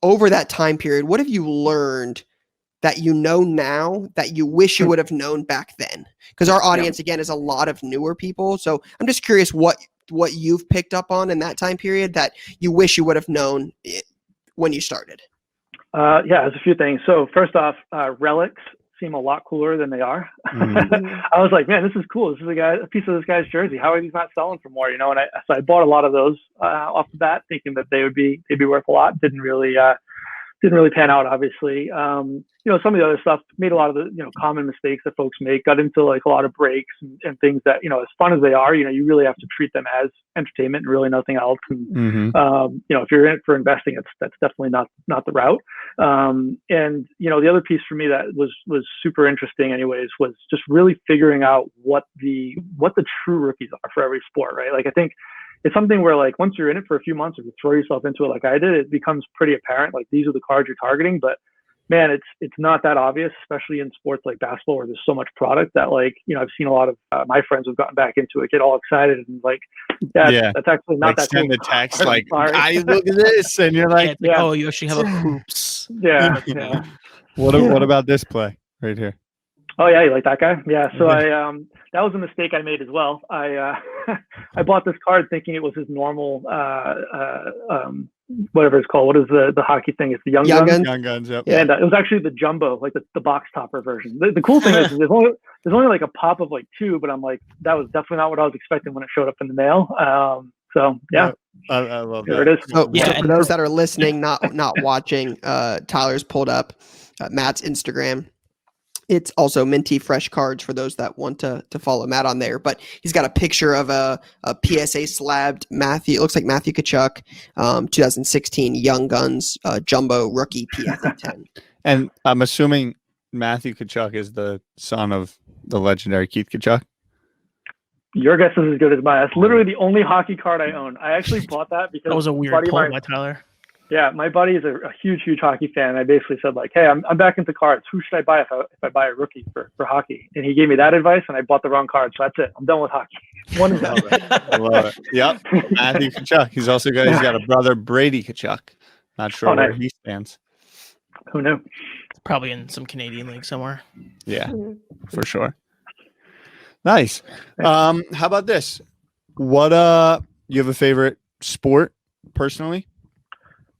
over that time period, what have you learned that you know now that you wish you would have known back then? Because our audience, again, is a lot of newer people. So I'm just curious what you've picked up on in that time period that you wish you would have known when you started. There's a few things. So first off, relics seem a lot cooler than they are. Mm-hmm. I was like, man, this is cool. This is a piece of this guy's jersey. How are these not selling for more? And so I bought a lot of those off the bat, thinking that they'd be worth a lot. Didn't really pan out, obviously. Some of the other stuff, made a lot of the, common mistakes that folks make, got into like a lot of breaks and things that, as fun as they are, you really have to treat them as entertainment and really nothing else. And, if you're in it for investing, that's definitely not the route. The other piece for me that was super interesting anyways, was just really figuring out what the true rookies are for every sport, right? Like, I think it's something where, like, once you're in it for a few months, or you throw yourself into it like I did, it becomes pretty apparent, like, these are the cards you're targeting. But man, it's not that obvious, especially in sports like basketball, where there's so much product that, like, I've seen a lot of my friends who've gotten back into it get all excited and like, that's actually not like that send cool. the text like, I look at this, and you're like, oh, you actually have a hoops. Yeah. What about this play right here? Oh yeah, you like that guy? Yeah. So that was a mistake I made as well. I bought this card thinking it was his normal whatever it's called. What is the hockey thing? It's the Young Guns. Young Guns. Yep. And it was actually the jumbo, like the box topper version. The cool thing is there's only like a pop of like 2, but I'm like, that was definitely not what I was expecting when it showed up in the mail. So yeah. I love there that. it is. So for those that are listening, not watching, Tyler's pulled up Matt's Instagram. It's also minty fresh cards for those that want to follow Matt on there. But he's got a picture of a PSA slabbed Matthew. It looks like Matthew Tkachuk, 2016 Young Guns jumbo rookie PSA 10. And I'm assuming Matthew Tkachuk is the son of the legendary Keith Tkachuk. Your guess is as good as mine. That's literally the only hockey card I own. I actually bought that because that was a weird pull by Tyler. Yeah, my buddy is a huge hockey fan. I basically said, like, hey, I'm back into cards. Who should I buy if I buy a rookie for hockey? And he gave me that advice, and I bought the wrong card. So that's it. I'm done with hockey. One and done. I love it. Yep. Matthew Tkachuk. He's got a brother, Brady Tkachuk. Not sure where he stands. Who knew? Probably in some Canadian league somewhere. Yeah, for sure. Nice. How about this? What you have a favorite sport personally?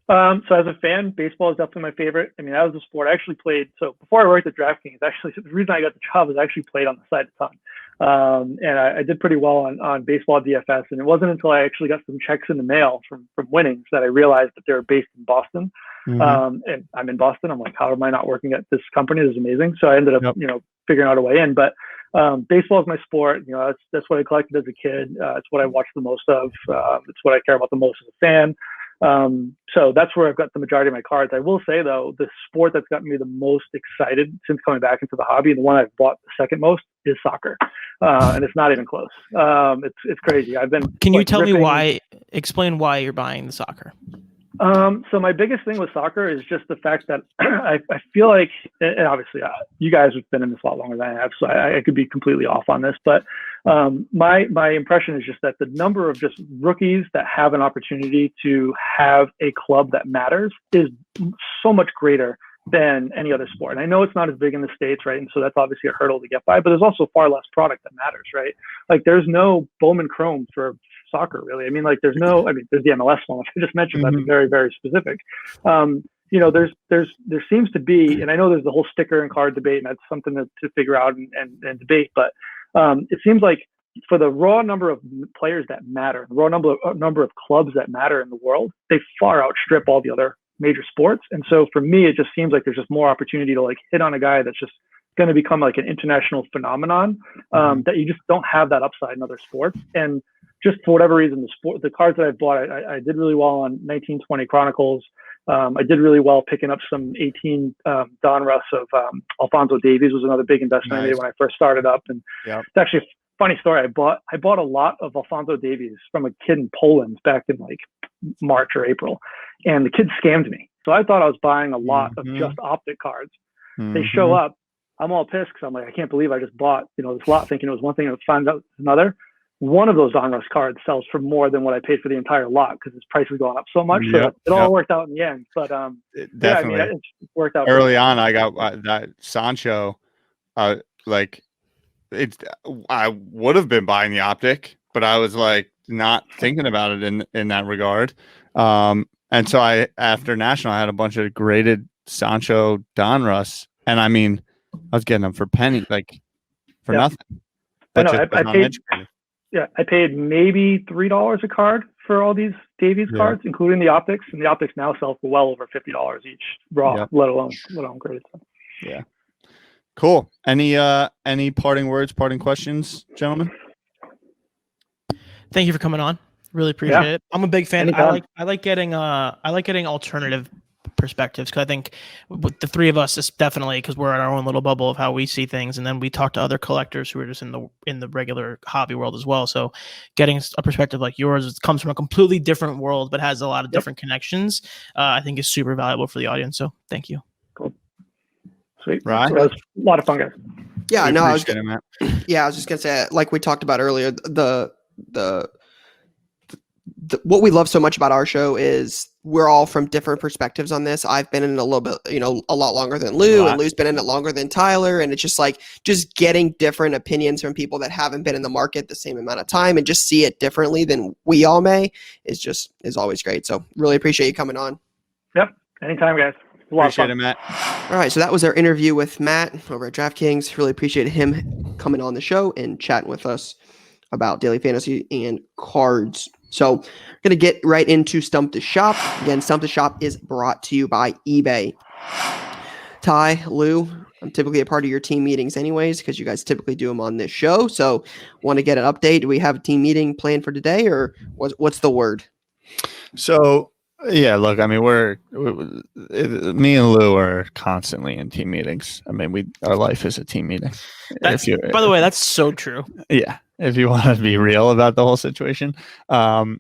So as a fan, baseball is definitely my favorite. I mean, that was a sport I actually played. So before I worked at DraftKings, actually, the reason I got the job is I actually played on the side a ton. And I did pretty well on baseball DFS. And it wasn't until I actually got some checks in the mail from winnings that I realized that they were based in Boston. And I'm in Boston. I'm like, how am I not working at this company? This is amazing. So I ended up, figuring out a way in. But baseball is my sport. That's what I collected as a kid. It's what I watched the most of. It's what I care about the most as a fan. So that's where I've got the majority of my cards. I will say, though, the sport that's gotten me the most excited since coming back into the hobby, and the one I've bought the second most, is soccer. And it's not even close. It's crazy. Can you tell me explain why you're buying the soccer? So my biggest thing with soccer is just the fact that I feel like, and obviously you guys have been in this a lot longer than I have, so I could be completely off on this, but my impression is just that the number of just rookies that have an opportunity to have a club that matters is so much greater than any other sport. And I know it's not as big in the States, right? And so that's obviously a hurdle to get by, but there's also far less product that matters, right? Like, there's no Bowman Chrome for soccer, really. I mean, like, there's the MLS one, which I just mentioned. That's very, very specific. There seems to be, and I know there's the whole sticker and card debate, and that's something to figure out and debate, but it seems like for the raw number of players that matter, the raw number of clubs that matter in the world, they far outstrip all the other major sports. And so for me, it just seems like there's just more opportunity to, like, hit on a guy that's just going to become like an international phenomenon, that you just don't have that upside in other sports. And just for whatever reason, the cards that I've bought, I did really well on 1920 Chronicles. I did really well picking up some 18 Donruss of Alphonso Davies was another big investment I made when I first started up. And it's actually a funny story. I bought a lot of Alphonso Davies from a kid in Poland back in like March or April, and the kid scammed me. So I thought I was buying a lot of just optic cards. They show up. I'm all pissed because I'm like, I can't believe I just bought this lot thinking it was one thing and found out it's another. One of those Donruss cards sells for more than what I paid for the entire lot because its price was going up so much. So it all worked out in the end. But definitely, it worked out early on. I got that Sancho. I would have been buying the optic, but I was like not thinking about it in that regard. And so after National, I had a bunch of graded Sancho Donruss, and I mean, I was getting them for penny, like for nothing. I But know. just I because I'm paid. educated. Yeah, I paid maybe $3 a card for all these Davies Yeah. cards, including the optics, and the optics now sell for well over $50 each raw, Yep. let alone graded. Yeah. Cool. Any parting words, parting questions, gentlemen? Thank you for coming on. Really appreciate it. I'm a big fan. Anytime. I like getting alternative perspectives, because I think with the three of us, is definitely, because we're in our own little bubble of how we see things, and then we talk to other collectors who are just in the regular hobby world as well. So getting a perspective like yours comes from a completely different world but has a lot of different connections, I think is super valuable for the audience. So thank you. Cool. Sweet. Right. That was a lot of fun, guys. Yeah, no, I was just gonna say, like we talked about earlier, the what we love so much about our show is we're all from different perspectives on this. I've been in it a little bit, a lot longer than Lou, and Lou's been in it longer than Tyler. And it's just like, just getting different opinions from people that haven't been in the market the same amount of time and just see it differently than we all may is always great. So really appreciate you coming on. Yep. Anytime, guys. Appreciate it, Matt. All right. So that was our interview with Matt over at DraftKings. Really appreciate him coming on the show and chatting with us about daily fantasy and cards. So we're going to get right into Stump the Shop. Again, Stump the Shop is brought to you by eBay. Ty, Lou, I'm typically a part of your team meetings anyways, because you guys typically do them on this show. So want to get an update. Do we have a team meeting planned for today, or what's the word? So, yeah, look, I mean, me and Lou are constantly in team meetings. I mean, our life is a team meeting. By the way, that's so true. Yeah. If you want to be real about the whole situation, quick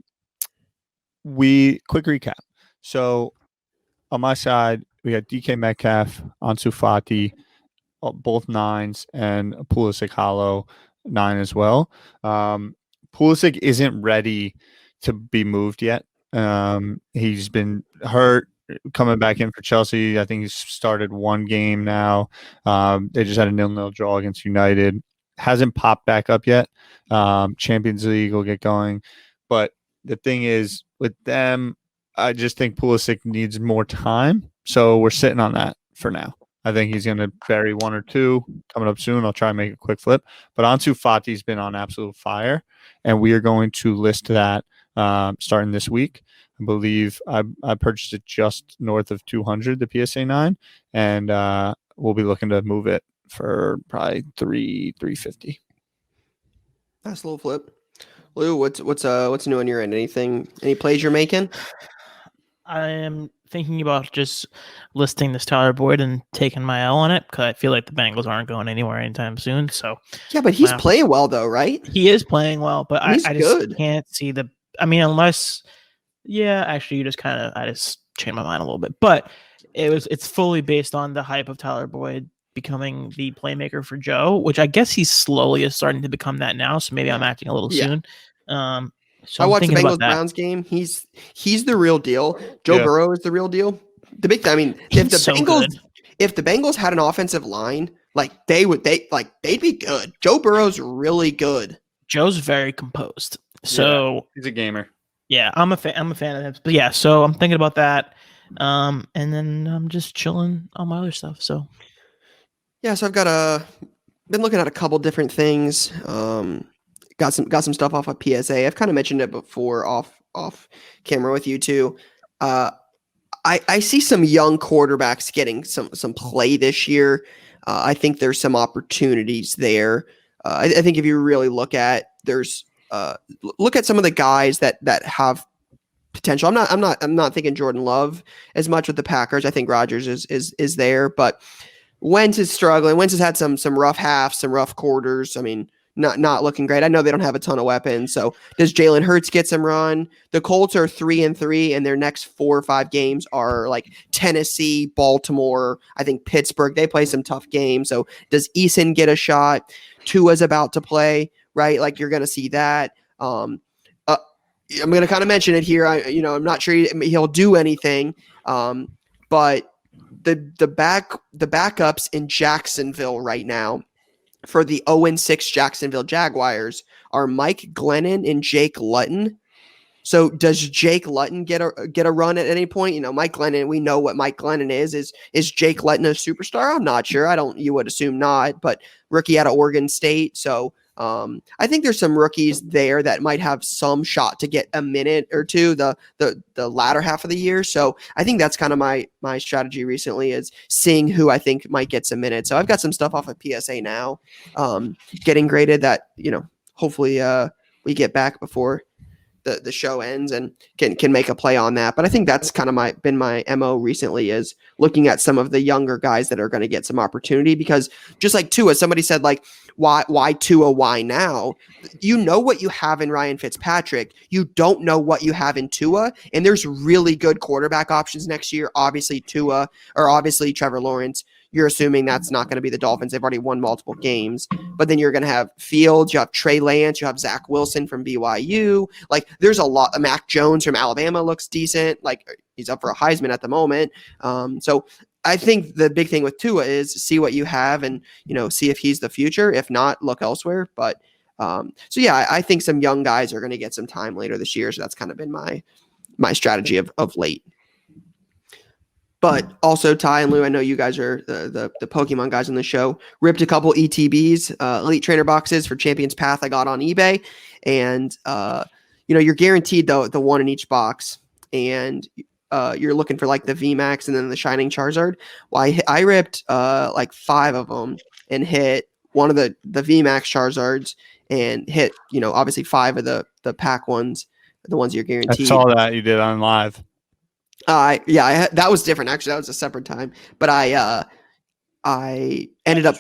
recap. So on my side, we had DK Metcalf, Ansu Fati, both 9s, and Pulisic Hollow 9 as well. Pulisic isn't ready to be moved yet. He's been hurt, coming back in for Chelsea. I think he's started one game now. They just had a 0-0 draw against United. Hasn't popped back up yet. Champions League will get going. But the thing is, with them, I just think Pulisic needs more time. So we're sitting on that for now. I think he's going to bury 1 or 2 coming up soon. I'll try and make a quick flip. But Ansu Fati's been on absolute fire, and we are going to list that starting this week. I believe I purchased it just north of 200, the PSA 9, and we'll be looking to move it for probably 350. Nice little flip. Lou, what's new on your end? Any plays you're making? I am thinking about just listing this Tyler Boyd and taking my L on it, because I feel like the Bengals aren't going anywhere anytime soon. So yeah, but he's playing well though, right? He is playing well, but I just can't see unless, actually I just changed my mind a little bit, but it's fully based on the hype of Tyler Boyd becoming the playmaker for Joe, which I guess he slowly is starting to become that now. So maybe I'm acting a little soon. So I watched the Bengals Browns game. He's the real deal. Joe Burrow is the real deal. If the Bengals had an offensive line, like they'd be good. Joe Burrow's really good. Joe's very composed. So he's a gamer. Yeah, I'm a fan of him. But yeah, so I'm thinking about that. And then I'm just chilling on my other stuff. So yeah, so I've been looking at a couple different things. Got some stuff off of PSA. I've kind of mentioned it before off camera with you too. I see some young quarterbacks getting some play this year. I think there's some opportunities there. I think if you really look at some of the guys that have potential. I'm not thinking Jordan Love as much with the Packers. I think Rodgers is there, but Wentz is struggling. Wentz has had some rough halves, some rough quarters. I mean, not looking great. I know they don't have a ton of weapons. So does Jalen Hurts get some run? The Colts are 3-3, and their next 4 or 5 games are like Tennessee, Baltimore, I think Pittsburgh. They play some tough games. So does Eason get a shot? Tua's about to play, right? Like you're going to see that. I'm going to kind of mention it here. I'm not sure he'll do anything. But the backups in Jacksonville right now for the 0-6 Jacksonville Jaguars are Mike Glennon and Jake Luton. So does Jake Luton get a run at any point? Mike Glennon, we know what Mike Glennon is. Is Jake Luton a superstar? I'm not sure. You would assume not, but rookie out of Oregon State. So I think there's some rookies there that might have some shot to get a minute or two the latter half of the year. So I think that's kind of my strategy recently, is seeing who I think might get some minutes. So I've got some stuff off of PSA now, getting graded that, hopefully we get back before the show ends and can make a play on that. But I think that's kind of been my MO recently, is looking at some of the younger guys that are going to get some opportunity, because just like Tua, somebody said, like, why Tua, why now? You know what you have in Ryan Fitzpatrick. You don't know what you have in Tua, and there's really good quarterback options next year. Obviously Tua, or obviously Trevor Lawrence. You're assuming that's not going to be the Dolphins. They've already won multiple games. But then you're going to have Fields, you have Trey Lance, you have Zach Wilson from BYU. Like, there's a lot. Mac Jones from Alabama looks decent. Like, he's up for a Heisman at the moment. So I think the big thing with Tua is see what you have and, see if he's the future. If not, look elsewhere. But so yeah, I think some young guys are going to get some time later this year. So that's kind of been my strategy of late. But also, Ty and Lou, I know you guys are the Pokemon guys on the show. Ripped a couple ETBs, Elite Trainer boxes for Champions Path I got on eBay. And, you're guaranteed the one in each box. And you're looking for like the VMAX and then the Shining Charizard. Well, I ripped like 5 of them and hit one of the VMAX Charizards and hit, obviously 5 of the pack ones, the ones you're guaranteed. I saw that you did on live. That was different. Actually, that was a separate time. But I ended up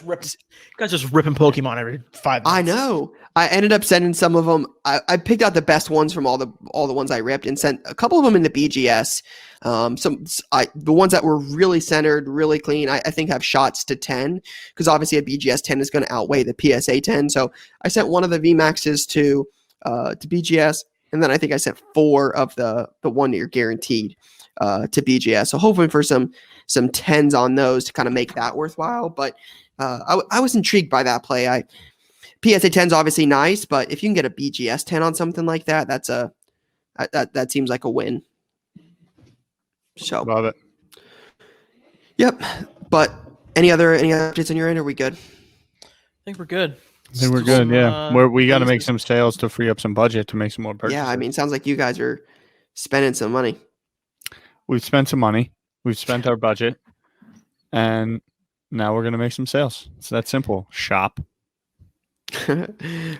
guys just ripping Pokemon every 5 minutes. I know. I ended up sending some of them. I picked out the best ones from all the ones I ripped and sent a couple of them in the BGS. The ones that were really centered, really clean, I think have shots to 10, because obviously a BGS 10 is going to outweigh the PSA 10. So I sent one of the VMAXs to BGS, and then I think I sent 4 of the one that you're guaranteed to BGS. So hopefully for some 10s on those to kind of make that worthwhile. But I was intrigued by that play. PSA 10 is obviously nice, but if you can get a BGS 10 on something like that, that seems like a win. So Love it. Yep. But any other updates on your end? Are we good? I think we're good. Yeah. We got to make some sales to free up some budget to make some more purchases. Yeah, I mean, sounds like you guys are spending some money. We've spent some money. We've spent our budget. And now we're going to make some sales. It's that simple. Shop. All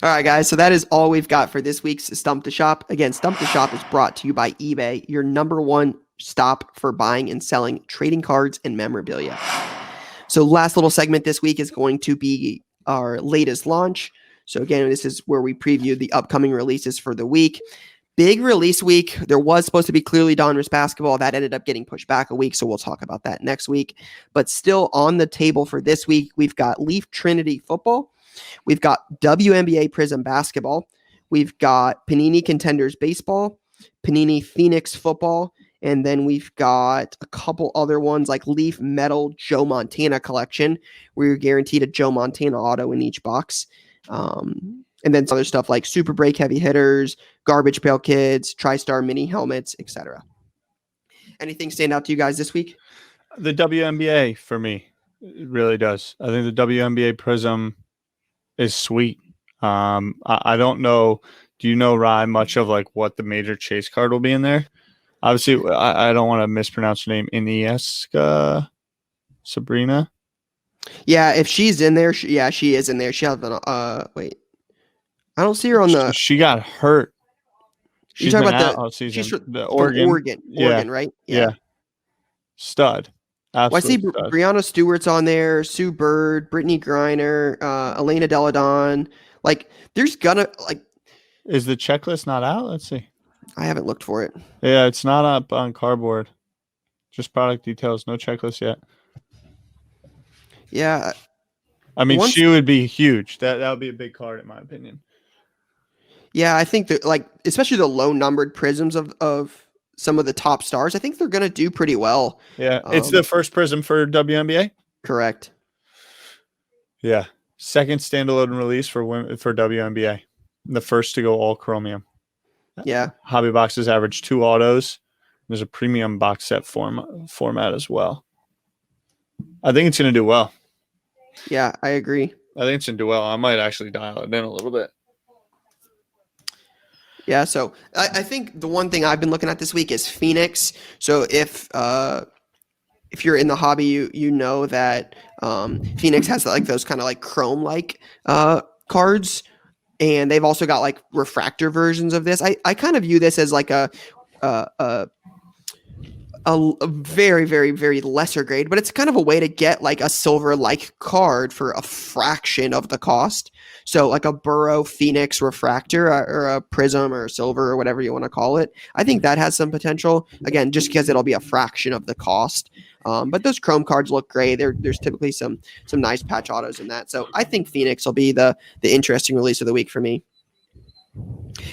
right, guys. So that is all we've got for this week's Stump the Shop. Again, Stump the Shop is brought to you by eBay, your number one stop for buying and selling trading cards and memorabilia. So last little segment this week is going to be our latest launch. So again, this is where we preview the upcoming releases for the week. Big release week. There was supposed to be Clearly Donruss basketball. That ended up getting pushed back a week, so we'll talk about that next week. But still on the table for this week, we've got Leaf Trinity football. We've got WNBA Prizm basketball. We've got Panini Contenders baseball, Panini Phoenix football, and then we've got a couple other ones like Leaf Metal Joe Montana collection, where you're guaranteed a Joe Montana auto in each box. And then some other stuff like Super Break Heavy Hitters, Garbage Pail Kids, TriStar Mini Helmets, etc. Anything stand out to you guys this week? The WNBA for me, it really does. I think the WNBA Prizm is sweet. I don't know. Do you know, Rye, much of like what the major chase card will be in there? Obviously, I don't want to mispronounce her name. Iniesta Sabrina. Yeah, if she's in there, she is in there. She has an wait. I don't see her on the. She got hurt. She's talking about all season. She's from Oregon. Oregon, right? Yeah. Stud. Well, I see Stud. Brianna Stewart's on there, Sue Bird, Brittany Griner, Elena Deladon. Like, there's gonna like. Is the checklist not out? Let's see. I haven't looked for it. Yeah, it's not up on cardboard. Just product details, no checklist yet. Yeah. I mean, she would be huge. That would be a big card, in my opinion. Yeah, I think that, like, especially the low numbered prisms of some of the top stars, I think they're going to do pretty well. Yeah, it's the first Prizm for WNBA. Correct. Yeah, second standalone release for WNBA. The first to go all chromium. Yeah. Hobby boxes average 2 autos. There's a premium box set format as well. I think it's going to do well. Yeah, I agree. I think it's going to do well. I might actually dial it in a little bit. Yeah, so I think the one thing I've been looking at this week is Phoenix. So if you're in the hobby, you know that Phoenix has like those kind of like chrome-like cards, and they've also got like refractor versions of this. I kind of view this as like a very, very, very lesser grade, but it's kind of a way to get like a silver-like card for a fraction of the cost. So like a Burrow Phoenix refractor or a Prism or silver or whatever you want to call it. I think that has some potential. Again, just because it'll be a fraction of the cost. But those Chrome cards look great. There's typically some nice patch autos in that. So I think Phoenix will be the interesting release of the week for me.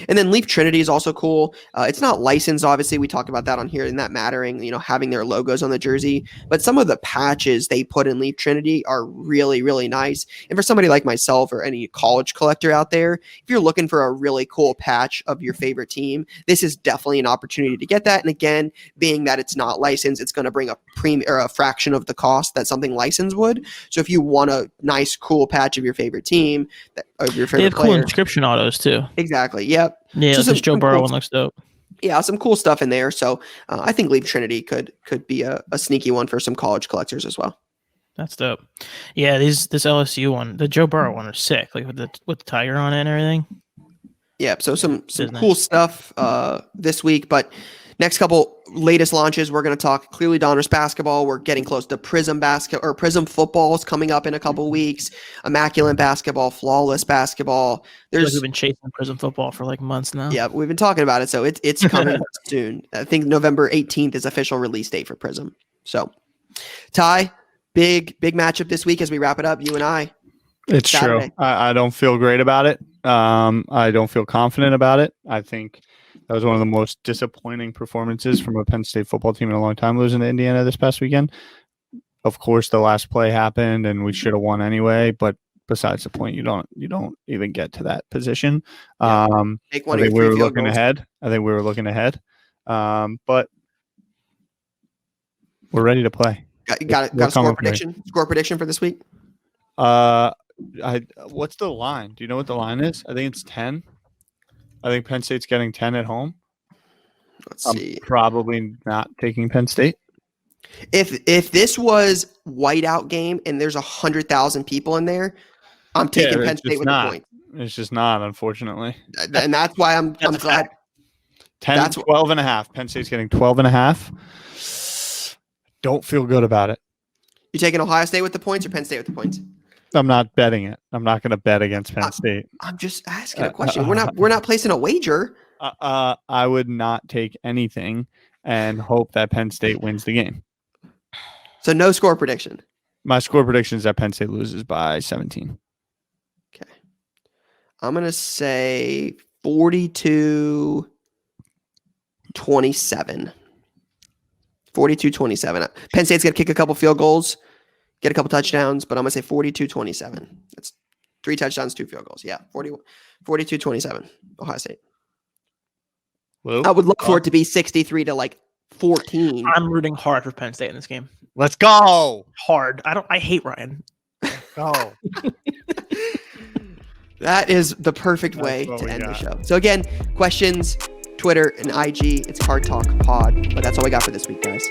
And then Leaf Trinity is also cool. It's not licensed, obviously. We talk about that on here, and that mattering, having their logos on the jersey. But some of the patches they put in Leaf Trinity are really, really nice. And for somebody like myself or any college collector out there, if you're looking for a really cool patch of your favorite team, this is definitely an opportunity to get that. And again, being that it's not licensed, it's going to bring a premium or a fraction of the cost that something licensed would. So if you want a nice, cool patch of your favorite team, of your favorite They have player, cool inscription autos too. Exactly. Yep. Yeah, So this Joe Burrow cool, one looks dope. Yeah, some cool stuff in there. So I think Leaf Trinity could be a sneaky one for some college collectors as well. That's dope. Yeah, this LSU one, the Joe Burrow one, are sick. Like with the tiger on it and everything. Yeah. So some Isn't cool it? stuff this week, but. Next couple latest launches, we're going to talk Clearly Donruss basketball. We're getting close to Prizm basketball or Prizm football is coming up in a couple weeks. Immaculate basketball, flawless basketball. We've been chasing Prizm football for like months now. Yeah, we've been talking about it, so it's coming soon. I think November 18th is official release date for Prizm. So, Ty, big matchup this week as we wrap it up. You and I. It's Saturday. true. I don't feel great about it. I don't feel confident about it. I think that was one of the most disappointing performances from a Penn State football team in a long time, losing to Indiana this past weekend. Of course, the last play happened, and we should have won anyway. But besides the point, you don't even get to that position. Yeah. I think we were looking ahead. But we're ready to play. Got a score prediction? Score prediction for this week? What's the line? Do you know what the line is? I think it's 10. I think Penn State's getting 10 at home. Let's see. Probably not taking Penn State. If this was whiteout game and there's 100,000 people in there, I'm taking Penn State with the point. It's just not, unfortunately. And that's why I'm glad. 12 and a half. Penn State's getting 12 and a half. Don't feel good about it. You taking Ohio State with the points or Penn State with the points? I'm not betting it. I'm not going to bet against Penn State. I'm just asking a question. We're not placing a wager. I would not take anything and hope that Penn State wins the game. So no score prediction. My score prediction is that Penn State loses by 17. Okay. I'm going to say 42-27. 42-27. Penn State's going to kick a couple field goals, get a couple touchdowns, but I'm going to say 42-27. That's 3 touchdowns, 2 field goals. Yeah, 42-27, Ohio State. Lou? I would look for it to be 63 to like 14. I'm rooting hard for Penn State in this game. Let's go. Hard. I hate Ryan. Go. That is the perfect way to end the show. So again, questions, Twitter and IG. It's Card Talk Pod. But that's all we got for this week, guys.